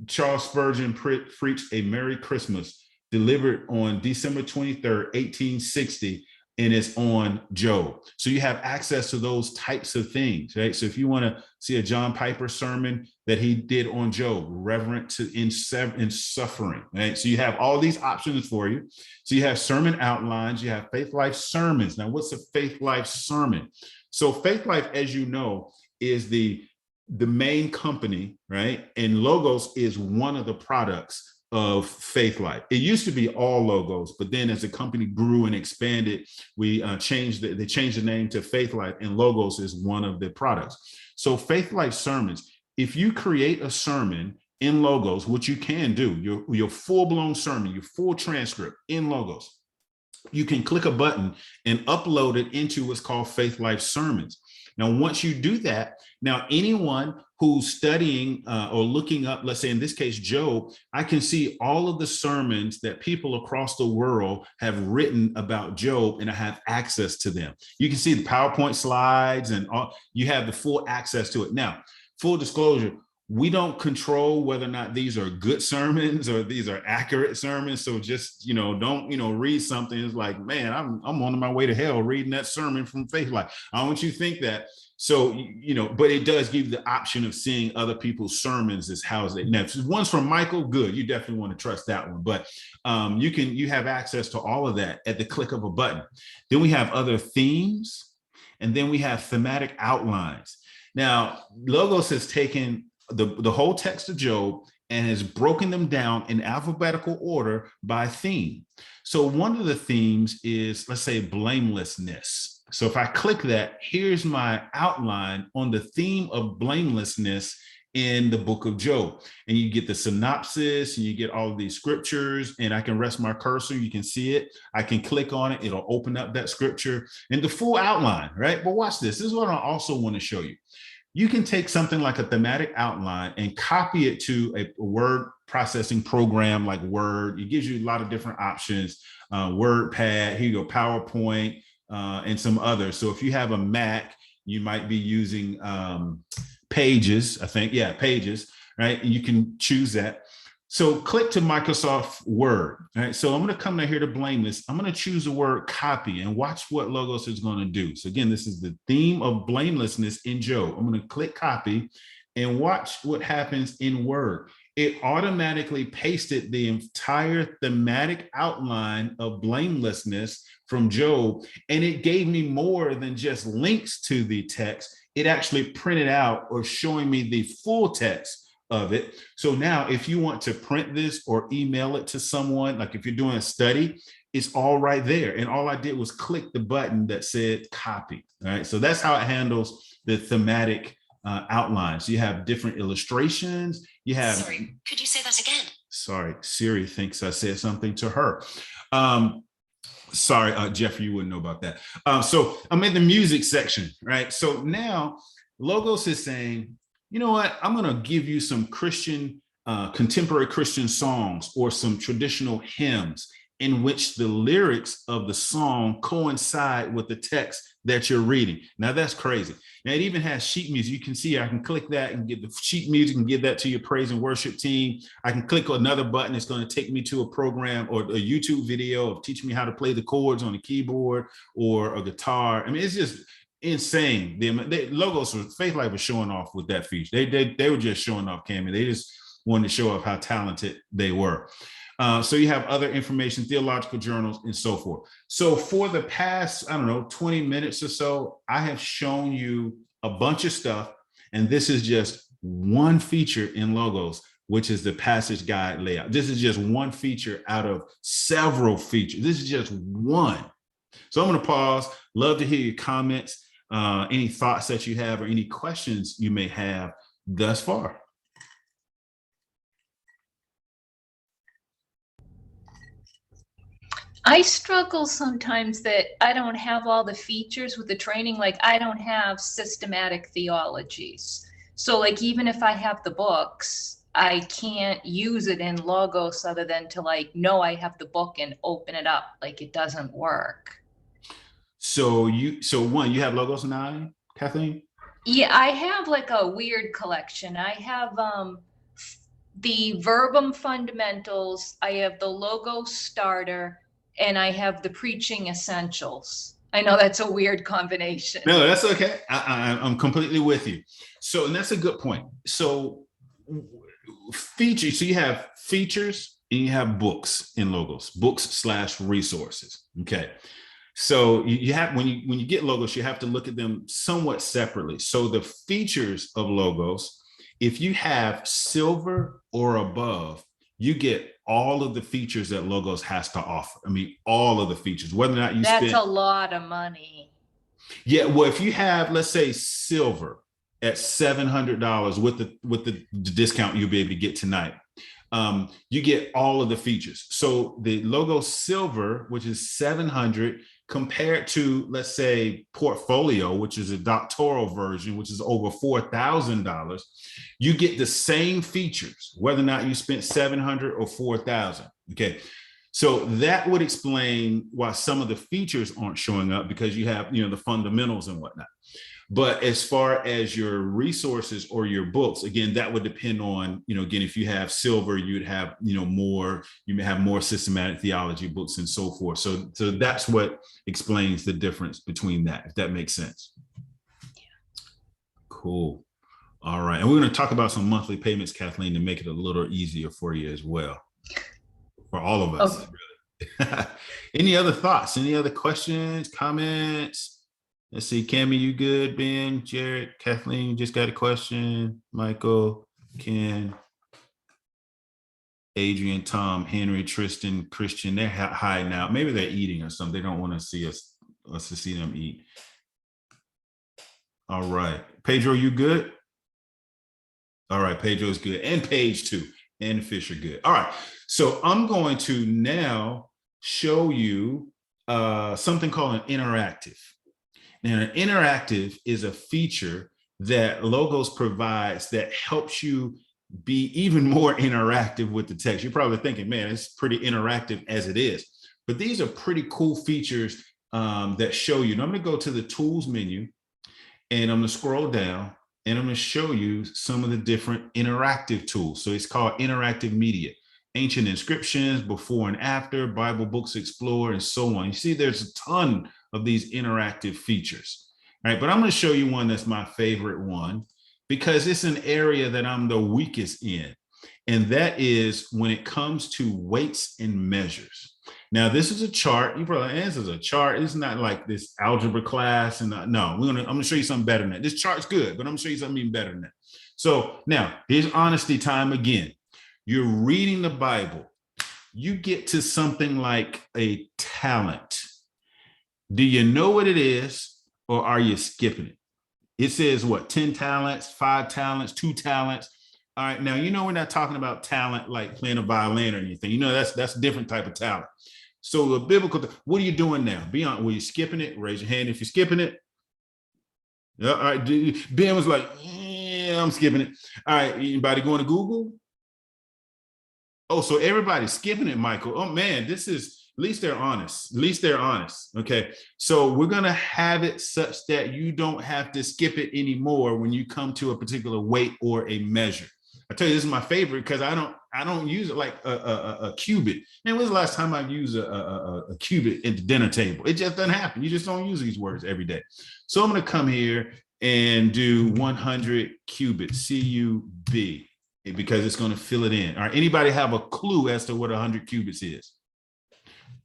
Charles Spurgeon preached a Merry Christmas, delivered on December 23rd, 1860. And it's on Job. So you have access to those types of things, right? So if you want to see a John Piper sermon that he did on Job, reverent in suffering, right? So you have all these options for you. So you have sermon outlines, you have Faith Life sermons. Now, what's a Faith Life sermon? So Faith Life, as you know, is the main company, right? And Logos is one of the products of Faith Life. It used to be all Logos, but then as the company grew and expanded, they changed the name to Faith Life, and Logos is one of the products. So Faith Life sermons, if you create a sermon in Logos, which you can do, your full-blown sermon, your full transcript in Logos, you can click a button and upload it into what's called Faith Life sermons. Now, once you do that, now anyone who's studying or looking up, let's say in this case, Job, I can see all of the sermons that people across the world have written about Job, and I have access to them. You can see the PowerPoint slides and all, you have the full access to it. Now, full disclosure, we don't control whether or not these are good sermons or these are accurate sermons. So just, don't, read something. It's like, man, I'm on my way to hell reading that sermon from Faith Life. I don't want you to think that. So, but it does give you the option of seeing other people's sermons as how's it. Now, if one's from Michael, good. You definitely want to trust that one. But you have access to all of that at the click of a button. Then we have other themes, and then we have thematic outlines. Now, Logos has taken the whole text of Job and has broken them down in alphabetical order by theme. So one of the themes is, let's say, blamelessness. So if I click that, here's my outline on the theme of blamelessness in the book of Job. And you get the synopsis and you get all of these scriptures, and I can rest my cursor. You can see it. I can click on it. It'll open up that scripture and the full outline, right? But watch this. This is what I also want to show you. You can take something like a thematic outline and copy it to a word processing program like Word. It gives you a lot of different options. WordPad, here you go, PowerPoint, and some others. So if you have a Mac, you might be using Pages, I think. Yeah, Pages, right? And you can choose that. So click to Microsoft Word, right? So I'm going to come down here to blameless. I'm going to choose the word copy and watch what Logos is going to do. So again, this is the theme of blamelessness in Job. I'm going to click copy and watch what happens in Word. It automatically pasted the entire thematic outline of blamelessness from Job, and it gave me more than just links to the text. It actually printed out or showing me the full text of it. So now if you want to print this or email it to someone, like if you're doing a study, it's all right there. And all I did was click the button that said copy. All right. So that's how it handles the thematic outlines. You have different illustrations. You have. Sorry, could you say that again? Sorry, Siri thinks I said something to her. Sorry, Jeffrey, you wouldn't know about that. So I'm in the music section, right? So now Logos is saying, you know what? I'm going to give you some Christian, contemporary Christian songs or some traditional hymns in which the lyrics of the song coincide with the text that you're reading. Now that's crazy. Now it even has sheet music. You can see I can click that and get the sheet music and give that to your praise and worship team. I can click another button. It's going to take me to a program or a YouTube video of teaching me how to play the chords on a keyboard or a guitar. I mean, it's just insane. The Logos, Faith Life was showing off with that feature. They were just showing off, Cammy. They just wanted to show off how talented they were. So you have other information, theological journals, and so forth. So for the past, 20 minutes or so, I have shown you a bunch of stuff. And this is just one feature in Logos, which is the passage guide layout. This is just one feature out of several features. This is just one. So I'm going to pause. Love to hear your comments, any thoughts that you have, or any questions you may have thus far. I struggle sometimes that I don't have all the features with the training. Like I don't have systematic theologies. So like, even if I have the books, I can't use it in Logos other than to know I have the book and open it up. Like it doesn't work. So you have Logos 9, Kathleen? Yeah, I have like a weird collection. I have the Verbum Fundamentals. I have the Logos Starter. And I have the Preaching Essentials. I know that's a weird combination. No, that's okay. I'm completely with you. So, and that's a good point. So features, so you have features and you have books in Logos, books/resources. Okay. So you have, when you get Logos, you have to look at them somewhat separately. So the features of Logos, if you have silver or above, you get all of the features that Logos has to offer. I mean, all of the features, whether or not you spend. That's a lot of money. Yeah, well, if you have, let's say, silver at $700 with the discount you'll be able to get tonight, you get all of the features. So the Logos Silver, which is $700, compared to, let's say, Portfolio, which is a doctoral version, which is over $4,000, you get the same features, whether or not you spent $700 or $4,000. Okay. So that would explain why some of the features aren't showing up, because you have, the fundamentals and whatnot. But as far as your resources or your books, again, that would depend on, again, if you have silver, you'd have, more, you may have more systematic theology books and so forth. So that's what explains the difference between that, if that makes sense. Cool. All right. And we're going to talk about some monthly payments, Kathleen, to make it a little easier for you as well. For all of us, really. Any other thoughts? Any other questions, comments? Let's see, Cammie, you good? Ben, Jared, Kathleen, you just got a question. Michael, Ken, Adrian, Tom, Henry, Tristan, Christian, they're hiding out. Maybe they're eating or something. They don't want to see us to see them eat. All right. Pedro, you good? All right, Pedro's good. And Paige too. And Fisher good. All right. So I'm going to now show you something called an interactive. Now, an interactive is a feature that Logos provides that helps you be even more interactive with the text. You're probably thinking, man, it's pretty interactive as it is. But these are pretty cool features that show you. Now, I'm going to go to the tools menu, and I'm going to scroll down, and I'm going to show you some of the different interactive tools. So it's called interactive media. Ancient inscriptions, before and after, Bible books explored, and so on. You see, there's a ton of these interactive features, right? But I'm going to show you one that's my favorite one, because it's an area that I'm the weakest in. And that is when it comes to weights and measures. Now, this is a chart. You probably, this is a chart. It's not like this algebra class. And no, I'm going to show you something better than that. This chart's good, but I'm going to show you something even better than that. So now here's honesty time again. You're reading the Bible. You get to something like a talent. Do you know what it is, or are you skipping it? It says what, 10 talents, 5 talents, 2 talents. All right, now, we're not talking about talent like playing a violin or anything. That's a different type of talent. So the biblical, what are you doing now? Be honest, were you skipping it? Raise your hand if you're skipping it. Yeah, all right, Ben was like, yeah, I'm skipping it. All right, anybody going to Google? Oh, so everybody's skipping it, Michael. Oh man, this is, at least they're honest. At least they're honest. Okay. So we're going to have it such that you don't have to skip it anymore when you come to a particular weight or a measure. I tell you, this is my favorite because I don't use it like a cubit. Man, when's the last time I've used a cubit at the dinner table? It just doesn't happen. You just don't use these words every day. So I'm going to come here and do 100 cubits, C-U-B, because it's going to fill it in. All right. Anybody have a clue as to what 100 cubits is?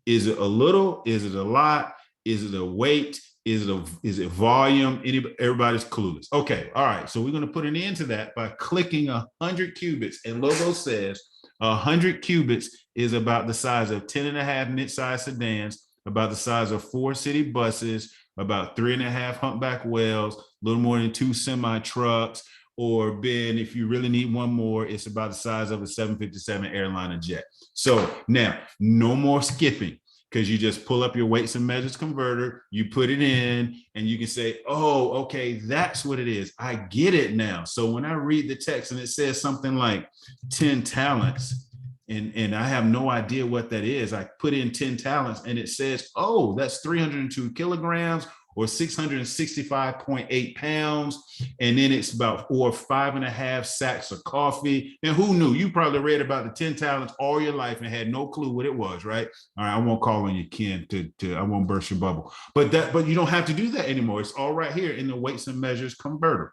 Is it a little? Is it a lot? Is it a weight? Is it volume? Everybody's clueless. Okay, all right. So we're going to put an end to that by clicking 100 cubits. And Logo says 100 cubits is about the size of 10.5 mid-size sedans, about the size of 4 city buses, about 3.5 humpback whales, a little more than 2 semi-trucks, or Ben, if you really need one more, it's about the size of a 757 airliner jet. So now, no more skipping, because you just pull up your weights and measures converter, you put it in, and you can say, oh, okay, that's what it is. I get it now. So when I read the text and it says something like 10 talents, and I have no idea what that is, I put in 10 talents and it says, oh, that's 302 kilograms, or 665.8 pounds. And then it's about 5.5 sacks of coffee. And who knew? You probably read about the 10 talents all your life and had no clue what it was, right? All right, I won't call on you, Ken, I won't burst your bubble. But you don't have to do that anymore. It's all right here in the weights and measures converter.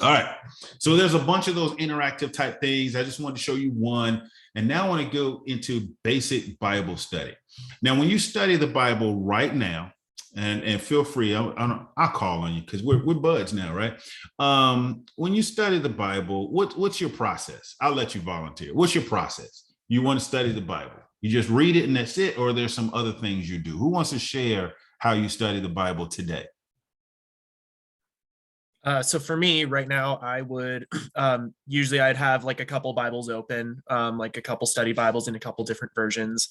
All right, so there's a bunch of those interactive type things. I just wanted to show you one. And now I want to go into basic Bible study. Now, when you study the Bible right now, and feel free, I'll call on you because we're buds now, right? When you study the Bible, what's your process? I'll let you volunteer. What's your process? You want to study the Bible? You just read it and that's it, or there's some other things you do? Who wants to share how you study the Bible today? So for me right now, I would usually I'd have like a couple Bibles open, like a couple study Bibles in a couple different versions.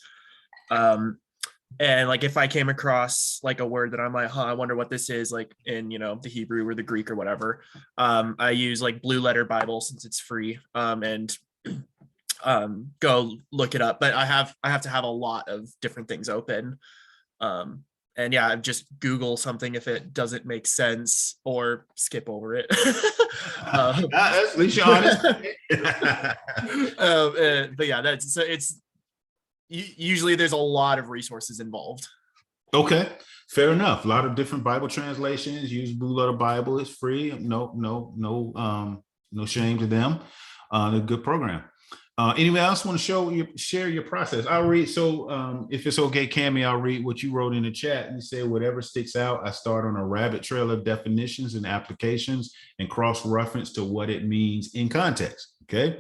And like if I came across like a word that I'm like, I wonder what this is, like in, the Hebrew or the Greek or whatever, I use like Blue Letter Bible since it's free. And go look it up. But I have to have a lot of different things open. And yeah, just Google something if it doesn't make sense or skip over it. At least you're honest. But yeah, it's usually there's a lot of resources involved. Okay, fair enough. A lot of different Bible translations. Use Blue Letter Bible. It's free. No shame to them. A good program. Anyone else want to share your process? I'll read. So if it's okay, Cammie, I'll read what you wrote in the chat. You said, whatever sticks out, I start on a rabbit trail of definitions and applications and cross-reference to what it means in context. Okay.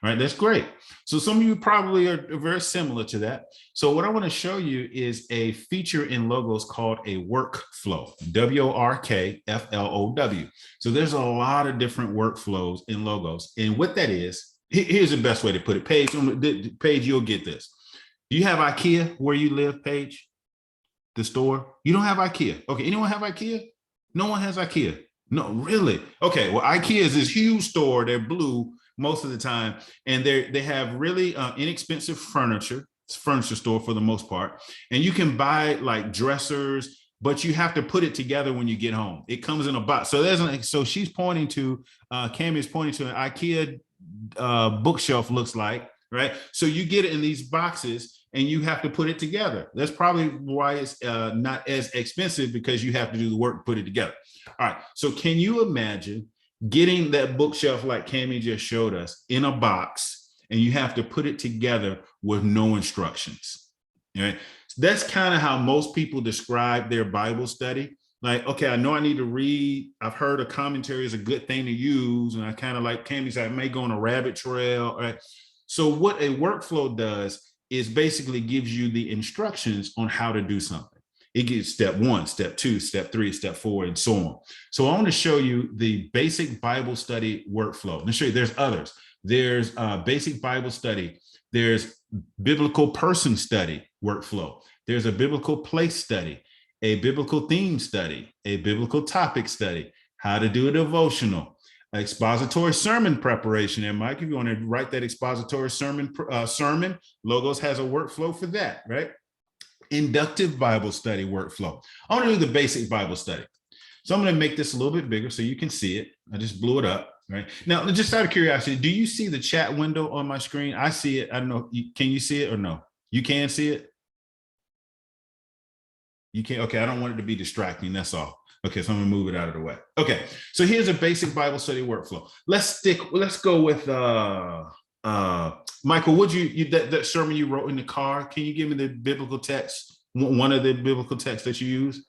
All right. That's great. So some of you probably are very similar to that. So what I want to show you is a feature in Logos called a workflow, WORKFLOW. So there's a lot of different workflows in Logos. And what that is, here's the best way to put it. Paige, on the page, you'll get this. Do you have IKEA where you live, Paige? The store? You don't have IKEA. Okay, anyone have IKEA? No one has IKEA. No, really? Okay, well, IKEA is this huge store. They're blue most of the time, and they have really inexpensive furniture. It's a furniture store for the most part. And you can buy like dressers, but you have to put it together when you get home. It comes in a box. So she's pointing to, Cammie is pointing to an IKEA bookshelf looks like, right? So you get it in these boxes and you have to put it together. That's probably why it's not as expensive, because you have to do the work to put it together. All right, so can you imagine getting that bookshelf like Cammie just showed us in a box, and you have to put it together with no instructions? Right? So that's kind of how most people describe their Bible study. Like, okay, I know I need to read. I've heard a commentary is a good thing to use. And I kind of like Cammie said, I may go on a rabbit trail. Right? So what a workflow does is basically gives you the instructions on how to do something. It gives step 1, step 2, step 3, step 4, and so on. So I want to show you the basic Bible study workflow. Let me show you, there's others. There's basic Bible study. There's biblical person study workflow. There's a biblical place study, a biblical theme study, a biblical topic study, how to do a devotional, expository sermon preparation. And Mike, if you want to write that expository sermon, Logos has a workflow for that, right? Inductive Bible study workflow. I want to do the basic Bible study. So I'm going to make this a little bit bigger so you can see it. I just blew it up, right? Now, just out of curiosity, do you see the chat window on my screen? I see it. I don't know. Can you see it or no? You can see it? You can't. Okay, I don't want it to be distracting. That's all. Okay, so I'm gonna move it out of the way. Okay, so here's a basic Bible study workflow. Let's go with Michael. Would you that sermon you wrote in the car? Can you give me the biblical text? One of the biblical texts that you use?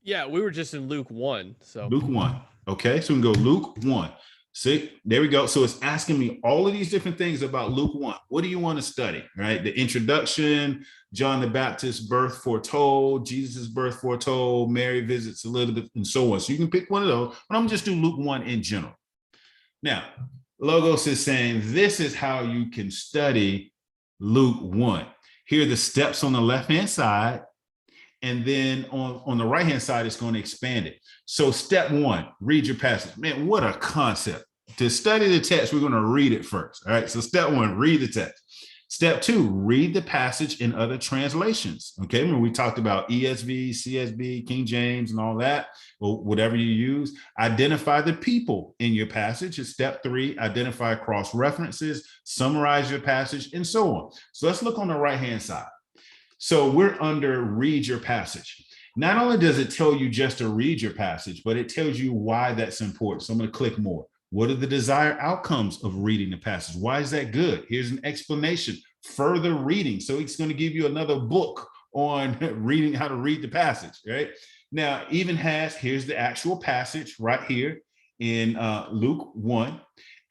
Yeah, we were just in Luke 1. So Luke 1. Okay, so we can go Luke 1. See, there we go. So it's asking me all of these different things about Luke 1. What do you want to study, right? The introduction, John the Baptist's birth foretold, Jesus' birth foretold, Mary visits Elizabeth, and so on. So you can pick one of those, but I'm gonna just do Luke 1 in general. Now, Logos is saying this is how you can study Luke 1. Here are the steps on the left-hand side, and then on the right-hand side, it's going to expand it. So step 1, read your passage. Man, what a concept. To study the text, we're going to read it first. All right, so step 1, read the text. Step 2, read the passage in other translations. Okay, when we talked about ESV, CSB, King James, and all that, or whatever you use, identify the people in your passage. It's step 3, identify cross references, summarize your passage, and so on. So let's look on the right-hand side. So we're under read your passage. Not only does it tell you just to read your passage, but it tells you why that's important. So I'm going to click more. What are the desired outcomes of reading the passage? Why is that good? Here's an explanation, further reading. So it's going to give you another book on reading, how to read the passage, right? Now, here's the actual passage right here in Luke 1.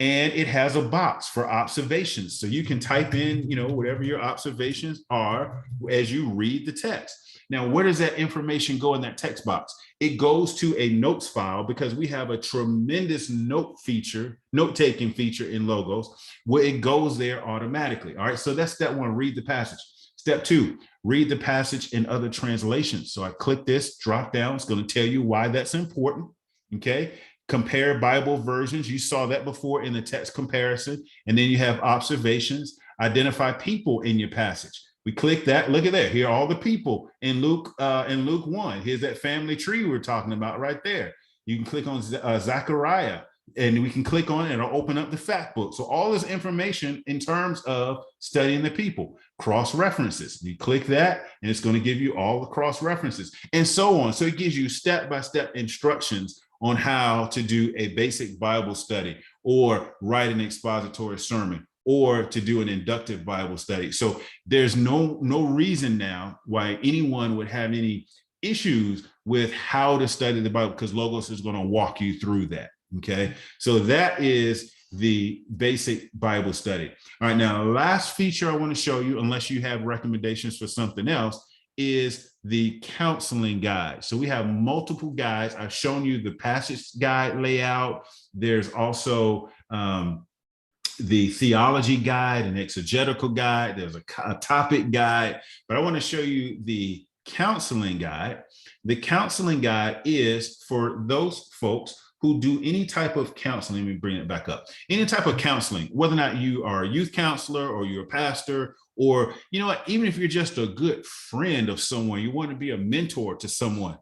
And it has a box for observations. So you can type in, whatever your observations are as you read the text. Now, where does that information go in that text box? It goes to a notes file, because we have a tremendous note-taking feature in Logos where it goes there automatically. All right, so that's step 1, read the passage. Step 2, read the passage in other translations. So I click this, drop down. It's going to tell you why that's important. Okay. compare Bible versions. You saw that before in the text comparison. And then you have observations, identify people in your passage. We click that. Look at that. Here are all the people in Luke 1. Here's that family tree we're talking about right there. You can click on Zechariah, and we can click on it and it'll open up the Factbook. So all this information in terms of studying the people, cross references. You click that and it's going to give you all the cross references and so on. So it gives you step-by-step instructions on how to do a basic Bible study or write an expository sermon or to do an inductive Bible study. So there's no reason now why anyone would have any issues with how to study the Bible, because Logos is going to walk you through that. Okay, so that is the basic Bible study. All right, now last feature I want to show you, unless you have recommendations for something else, is the counseling guide. So we have multiple guides. I've shown you the passage guide layout. There's also the theology guide, an exegetical guide. There's a topic guide, but I want to show you the counseling guide. The counseling guide is for those folks who do any type of counseling. Let me bring it back up. Any type of counseling, whether or not you are a youth counselor or you're a pastor, or, you know what, even if you're just a good friend of someone, you want to be a mentor to someone.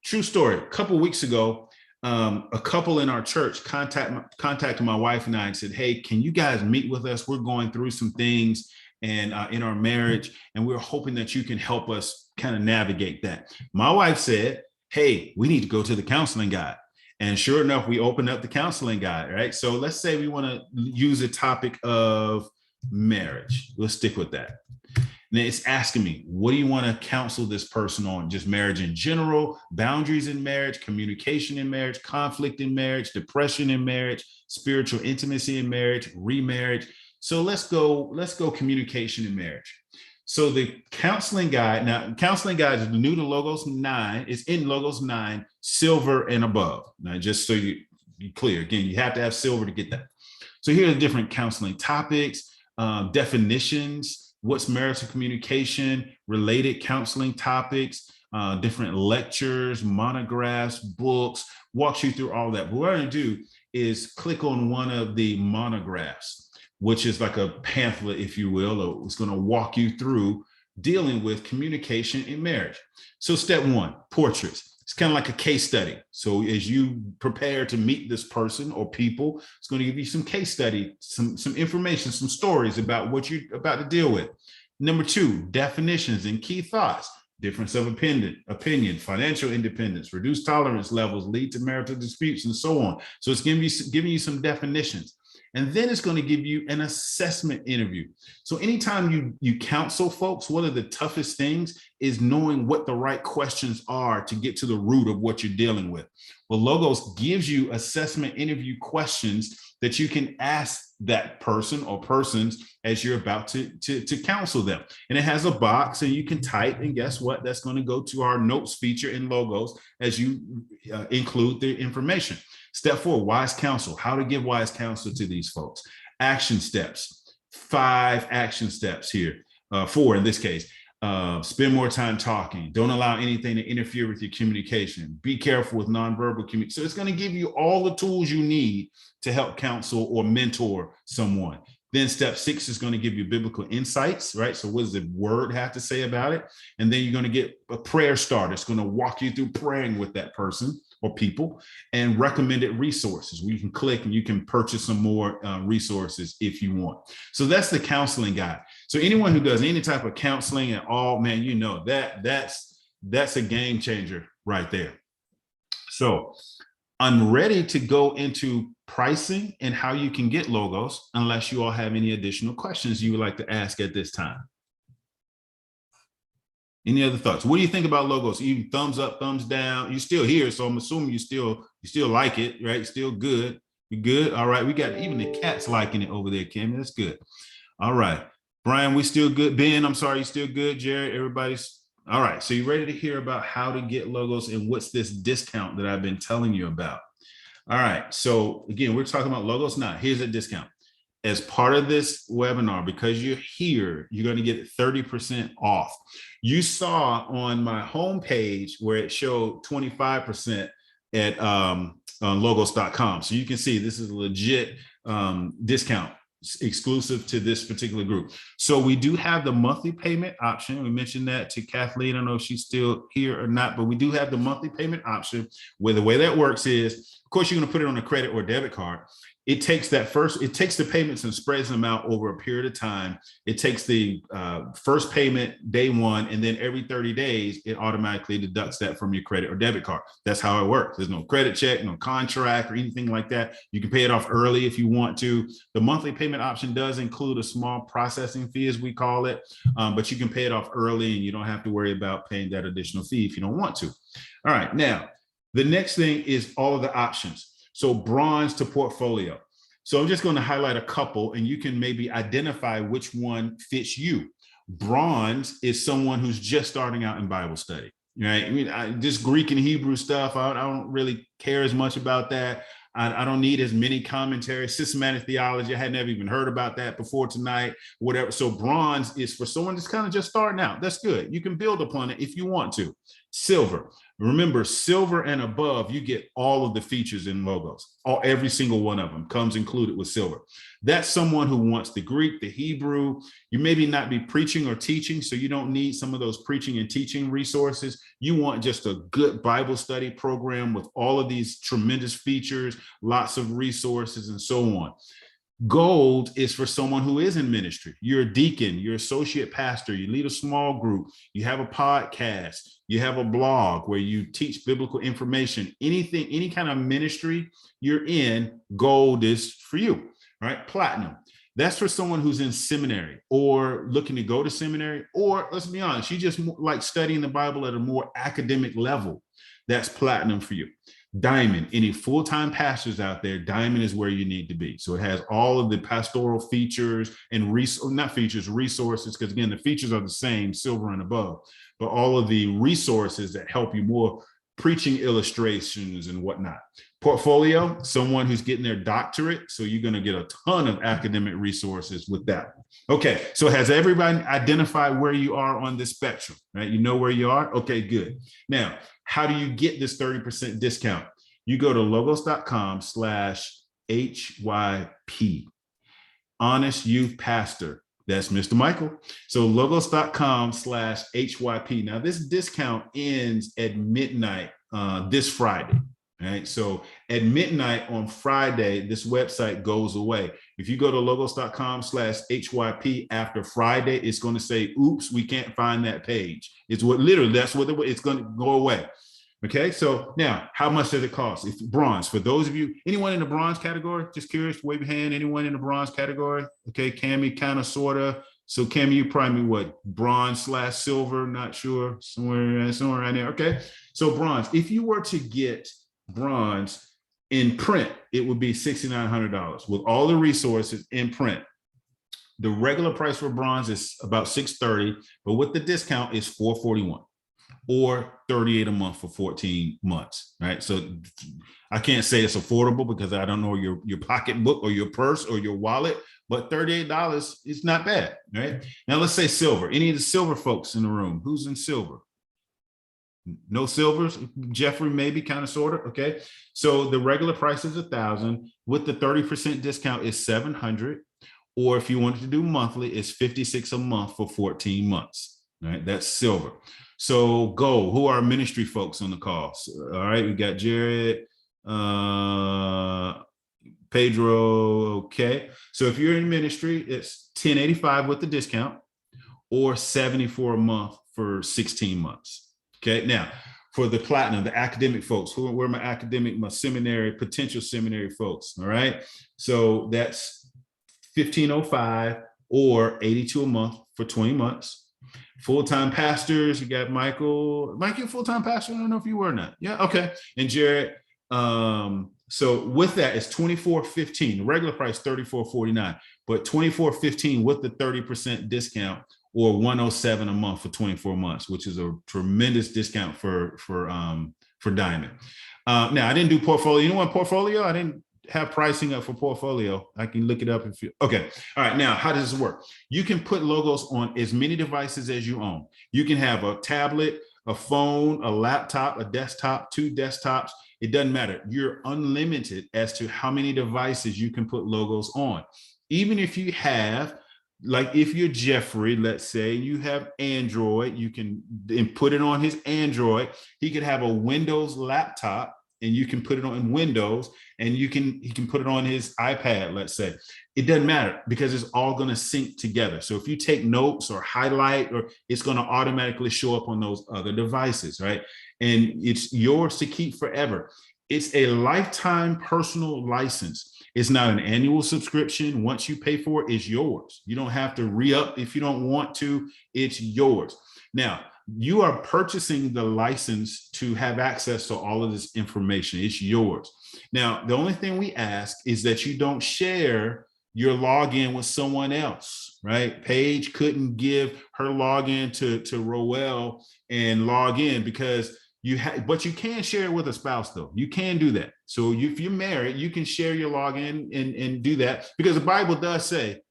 True story. A couple of weeks ago, a couple in our church contacted my wife and I and said, hey, can you guys meet with us? We're going through some things and in our marriage, and we're hoping that you can help us kind of navigate that. My wife said, hey, we need to go to the counseling guide. And sure enough, we opened up the counseling guide, right? So let's say we want to use a topic of marriage. Let's stick with that. And it's asking me, what do you want to counsel this person on? Just marriage in general, boundaries in marriage, communication in marriage, conflict in marriage, depression in marriage, spiritual intimacy in marriage, remarriage. So let's go communication in marriage. So the counseling guide, now counseling guide is new to Logos 9. It's in Logos 9, silver and above. Now, just so you're clear, again, you have to have silver to get that. So here are the different counseling topics, definitions, what's marital communication, related counseling topics, different lectures, monographs, books, walks you through all that. But what I'm going to do is click on one of the monographs, which is like a pamphlet, if you will. It's going to walk you through dealing with communication in marriage. So step 1, portraits. It's kind of like a case study. So as you prepare to meet this person or people, it's going to give you some case study, some information, some stories about what you're about to deal with. Number 2, definitions and key thoughts. Difference of opinion, financial independence, reduced tolerance levels lead to marital disputes, and so on. So it's giving you some definitions. And then it's going to give you an assessment interview. So anytime you counsel folks, one of the toughest things is knowing what the right questions are to get to the root of what you're dealing with. Well, Logos gives you assessment interview questions that you can ask that person or persons as you're about to counsel them. And it has a box and you can type, and guess what? That's going to go to our notes feature in Logos as you include the information. Step 4, wise counsel, how to give wise counsel to these folks. Action steps, 5 action steps here, 4 in this case. Spend more time talking. Don't allow anything to interfere with your communication. Be careful with nonverbal communication. So it's going to give you all the tools you need to help counsel or mentor someone. Then step 6 is going to give you biblical insights, right? So what does the word have to say about it? And then you're going to get a prayer starter. It's going to walk you through praying with that person or people, and recommended resources where you can click and you can purchase some more resources if you want. So that's the counseling guide. So anyone who does any type of counseling at all, man, you know that's a game changer right there. So I'm ready to go into pricing and how you can get Logos, unless you all have any additional questions you would like to ask at this time. Any other thoughts? What do you think about Logos? Even thumbs up, thumbs down. You're still here, so I'm assuming you still like it, right? Still good. You good? All right. We got even the cats liking it over there, Kim. That's good. All right. Brian, we still good. Ben, I'm sorry, you still good. Jared, everybody's all right. So you ready to hear about how to get Logos and what's this discount that I've been telling you about? All right. So again, we're talking about Logos 9. Here's a discount. As part of this webinar, because you're here, you're going to get 30% off. You saw on my homepage where it showed 25% at on logos.com. So you can see this is a legit discount exclusive to this particular group. So we do have the monthly payment option. We mentioned that to Kathleen. I don't know if she's still here or not, but we do have the monthly payment option, where the way that works is, of course, you're going to put it on a credit or debit card. It takes the payments and spreads them out over a period of time. It takes the first payment day one, and then every 30 days, it automatically deducts that from your credit or debit card. That's how it works. There's no credit check, no contract or anything like that. You can pay it off early if you want to. The monthly payment option does include a small processing fee, as we call it, but you can pay it off early and you don't have to worry about paying that additional fee if you don't want to. All right, now, the next thing is all of the options. So bronze to portfolio. So I'm just going to highlight a couple, and you can maybe identify which one fits you. Bronze is someone who's just starting out in Bible study, right? I mean, this Greek and Hebrew stuff, I don't really care as much about that. I don't need as many commentaries. Systematic theology, I had never even heard about that before tonight, whatever. So bronze is for someone that's kind of just starting out. That's good. You can build upon it if you want to. Silver. Remember, silver and above, you get all of the features in logos. Every single one of them comes included with silver. That's someone who wants the Greek, the Hebrew. You maybe not be preaching or teaching, so you don't need some of those preaching and teaching resources. You want just a good Bible study program with all of these tremendous features, lots of resources, and so on. Gold is for someone who is in ministry. You're a deacon, you're associate pastor, you lead a small group, you have a podcast, you have a blog where you teach biblical information, anything, any kind of ministry you're in, gold is for you, right? Platinum, that's for someone who's in seminary or looking to go to seminary, or let's be honest, you just like studying the Bible at a more academic level. That's platinum for you. Diamond, any full-time pastors out there, diamond is where you need to be. So it has all of the pastoral features and resources, because again, the features are the same, silver and above, but all of the resources that help you more, preaching illustrations and whatnot. Portfolio, someone who's getting their doctorate. So you're going to get a ton of academic resources with that. Okay, so has everybody identified where you are on this spectrum, right? You know where you are? Okay, good. Now, how do you get this 30% discount? You go to logos.com/HYP. Honest Youth Pastor. That's Mr. Michael. So logos.com/HYP. Now, this discount ends at midnight this Friday. Right. So at midnight on Friday, this website goes away. If you go to logos.com/HYP after Friday, it's going to say, oops, we can't find that page. It's what literally that's what it's going to go away. OK, so now how much does it cost? If bronze, for those of you, anyone in the bronze category, just curious, wave your hand. Anyone in the bronze category? OK, Cammy, kind of, sort of. So Cammy, you probably what, bronze/silver? Not sure, somewhere right there. OK, so bronze, if you were to get bronze in print, it would be $6,900 with all the resources in print. The regular price for bronze is about $630, but with the discount is $441 or $38 a month for 14 months, right? So I can't say it's affordable because I don't know your pocketbook or your purse or your wallet, but $38 is not bad, right? Now let's say silver. Any of the silver folks in the room, who's in silver? No silvers, Jeffrey, maybe, kind of, sort of. Okay, so the regular price is $1,000. With the 30% discount is $700, or if you wanted to do monthly, it's $56 a month for 14 months. All right, that's silver. So gold, who are ministry folks on the call? So, all right, we got Jared, Pedro. Okay, so if you're in ministry, it's $1085 with the discount, or $74 a month for 16 months. Okay, now for the platinum, the academic folks, who are my seminary, potential seminary folks, all right? So that's $1,505 or $82 a month for 20 months. Full-time pastors, you got Michael. Mike, you full-time pastor? I don't know if you were or not. Yeah, okay. And Jared, so with that, it's $24.15. The regular price, $34.49, but $24.15 with the 30% discount, or $107 a month for 24 months, which is a tremendous discount for Diamond. Now, I didn't do portfolio. You know what, portfolio? I didn't have pricing up for portfolio. I can look it up if you, okay. All right, now, how does this work? You can put logos on as many devices as you own. You can have a tablet, a phone, a laptop, a desktop, 2 desktops. It doesn't matter. You're unlimited as to how many devices you can put logos on. Even if you have, like if you're Jeffrey, let's say you have Android, you can put it on his Android. He could have a Windows laptop and you can put it on Windows, and he can put it on his iPad, let's say. It doesn't matter because it's all going to sync together. So if you take notes or highlight, or it's going to automatically show up on those other devices, right? And it's yours to keep forever. It's a lifetime personal license. It's not an annual subscription. Once you pay for it, it's yours. You don't have to re-up if you don't want to. It's yours. Now, you are purchasing the license to have access to all of this information. It's yours. Now, the only thing we ask is that you don't share your login with someone else, right? Paige couldn't give her login to Roel and log in because but you can share it with a spouse though. You can do that. So if you're married, you can share your login and do that, because the Bible does say,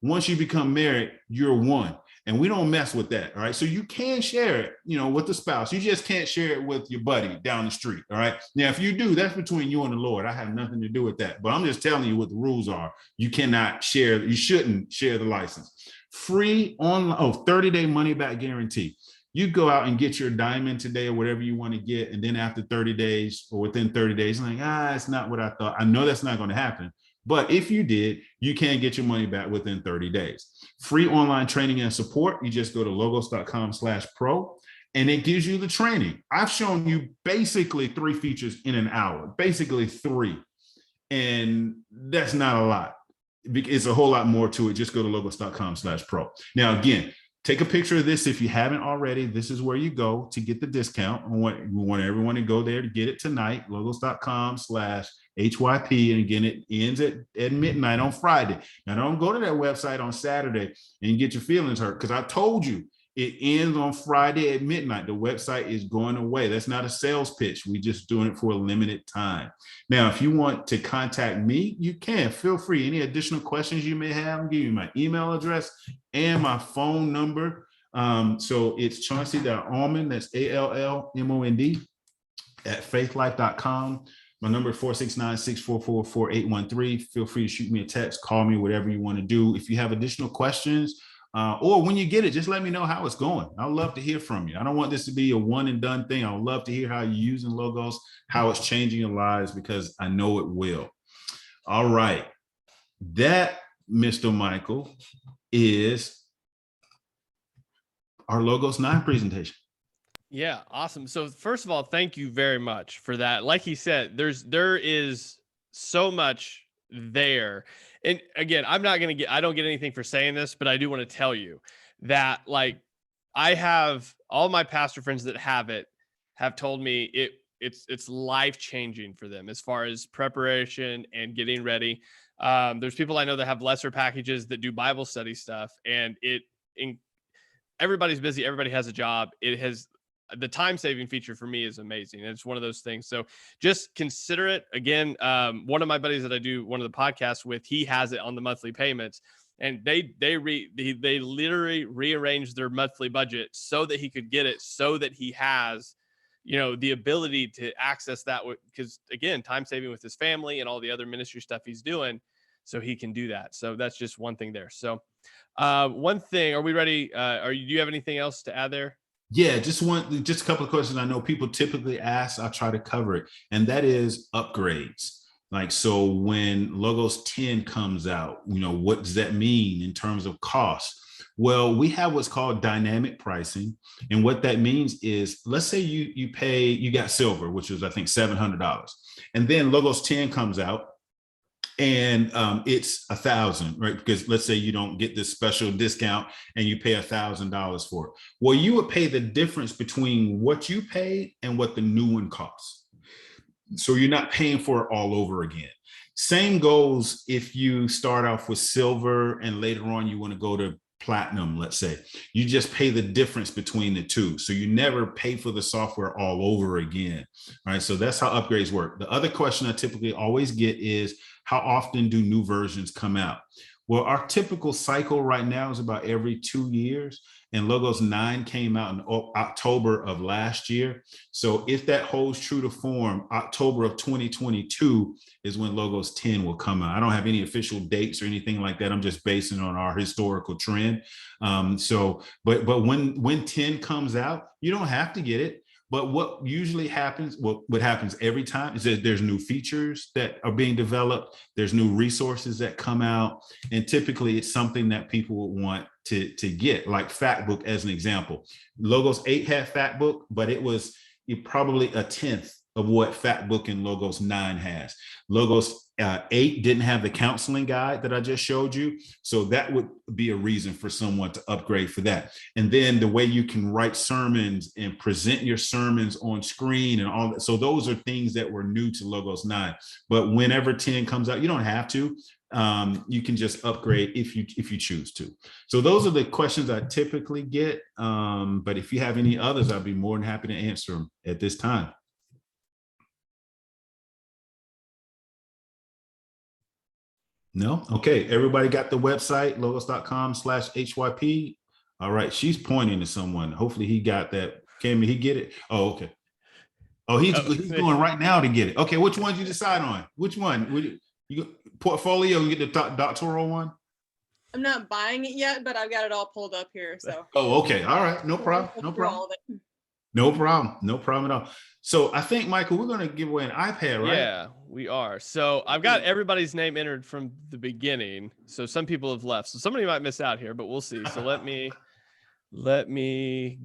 once you become married, you're one. And we don't mess with that. All right. So you can share it, with the spouse. You just can't share it with your buddy down the street. All right. Now, if you do, that's between you and the Lord. I have nothing to do with that. But I'm just telling you what the rules are. You cannot share. You shouldn't share the license. Free online, 30-day money back guarantee. You go out and get your diamond today or whatever you want to get. And then after 30 days or within 30 days, I'm like, it's not what I thought. I know that's not going to happen. But if you did, you can get your money back within 30 days. Free online training and support. You just go to logos.com/pro and it gives you the training. I've shown you basically 3 features in an hour, basically 3. And that's not a lot. It's a whole lot more to it. Just go to logos.com/pro. Now, again, take a picture of this if you haven't already. This is where you we get the discount. We want everyone to go there to get it tonight. Logos.com/HYP. And again, it ends at midnight on Friday. Now, don't go to that website on Saturday and get your feelings hurt, because I told you it ends on Friday at midnight. The website is going away. That's not a sales pitch. We're just doing it for a limited time. Now, if you want to contact me, you can. Feel free. Any additional questions you may have, I'll give you my email address and my phone number. So it's Chauncey.Allmond, that's ALLMOND, at faithlife.com. My number is 469-644-4813. Feel free to shoot me a text, call me, whatever you want to do. If you have additional questions, or when you get it, just let me know how it's going. I'd love to hear from you. I don't want this to be a one and done thing. I would love to hear how you're using logos, how it's changing your lives, because I know it will. All right. That, Mr. Michael, is our Logos 9 presentation. Yeah, awesome. So first of all, thank you very much for that. Like he said, there is so much there. And again, I don't get anything for saying this, but I do want to tell you that, like, I have all my pastor friends that have told me it's life-changing for them as far as preparation and getting ready. There's people I know that have lesser packages that do Bible study stuff, and everybody's busy. Everybody has a job. The time-saving feature for me is amazing. It's one of those things. So just consider it. Again, one of my buddies that I do one of the podcasts with, he has it on the monthly payments, and they literally rearranged their monthly budget so that he could get it, so that he has, the ability to access that, because again, time-saving with his family and all the other ministry stuff he's doing, so he can do that. So that's just one thing there. So one thing, are we ready? Do you have anything else to add there? Yeah, just a couple of questions I know people typically ask. I'll try to cover it. And that is upgrades. Like, so when Logos 10 comes out, what does that mean in terms of cost? Well, we have what's called dynamic pricing. And what that means is, let's say you got silver, which is, I think, $700. And then Logos 10 comes out, and it's $1,000, right? Because let's say you don't get this special discount and you pay $1,000 for it. Well, you would pay the difference between what you paid and what the new one costs. So you're not paying for it all over again. Same goes if you start off with silver and later on you want to go to platinum, let's say. You just pay the difference between the two. So you never pay for the software all over again, right? So that's how upgrades work. The other question I typically always get is, how often do new versions come out? Well, our typical cycle right now is about every 2 years, and Logos 9 came out in October of last year. So if that holds true to form, October of 2022 is when Logos 10 will come out. I don't have any official dates or anything like that. I'm just basing on our historical trend. But when 10 comes out, you don't have to get it. But what usually happens, what happens every time is that there's new features that are being developed. There's new resources that come out. And typically it's something that people would want to get, like Factbook as an example. Logos 8 had Factbook, but it was probably a 10th of what Factbook and Logos 9 has. Logos 8 didn't have the counseling guide that I just showed you. So that would be a reason for someone to upgrade for that. And then the way you can write sermons and present your sermons on screen and all that. So those are things that were new to Logos 9. But whenever 10 comes out, you don't have to. You can just upgrade if you choose to. So those are the questions I typically get. But if you have any others, I'd be more than happy to answer them at this time. No? Okay. Everybody got the website, logos.com/HYP. All right. She's pointing to someone. Hopefully he got that. Can he get it? Oh, okay. Oh, he's going right now to get it. Okay. Which one did you decide on? Which one? You portfolio, you get the doctoral one? I'm not buying it yet, but I've got it all pulled up here. So. Oh, okay. All right. No problem. No problem. No problem. No problem at all. So I think, Michael, we're going to give away an iPad, right? Yeah, we are. So I've got everybody's name entered from the beginning. So some people have left. So somebody might miss out here, but we'll see. So let me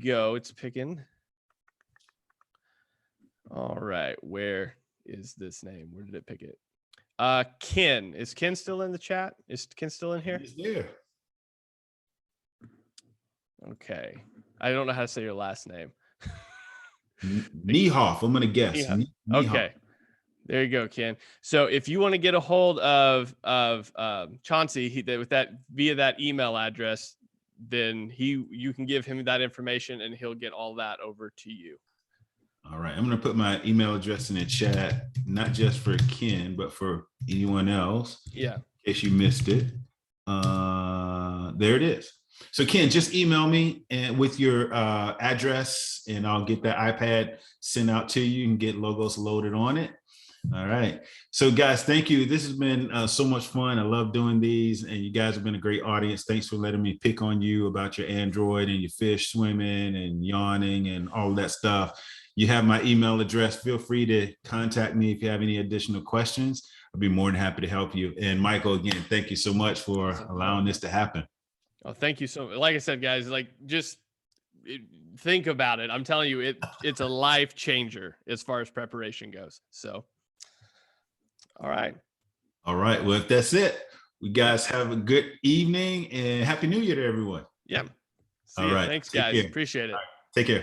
go. It's picking. All right. Where is this name? Where did it pick it? Ken. Is Ken still in the chat? Is Ken still in here? He's there. Okay. I don't know how to say your last name. Niehoff, I'm going to guess. Okay. There you go, Ken. So if you want to get a hold of Chauncey with that via that email address, then you can give him that information and he'll get all that over to you. All right. I'm going to put my email address in the chat, not just for Ken, but for anyone else. Yeah. In case you missed it. There it is. So Ken, just email me and with your address and I'll get that iPad sent out to you and get Logos loaded on it. All right. So guys, thank you. This has been so much fun. I love doing these and you guys have been a great audience. Thanks for letting me pick on you about your Android and your fish swimming and yawning and all that stuff. You have my email address. Feel free to contact me if you have any additional questions. I'll be more than happy to help you. And Michael, again, thank you so much for allowing this to happen. Oh, thank you so much. Like I said, guys, just think about it. I'm telling you, it's a life changer as far as preparation goes. So, all right. All right. Well, if that's it, we guys have a good evening and Happy New Year to everyone. Yeah. All right. Thanks, guys. Appreciate it. Right. Take care.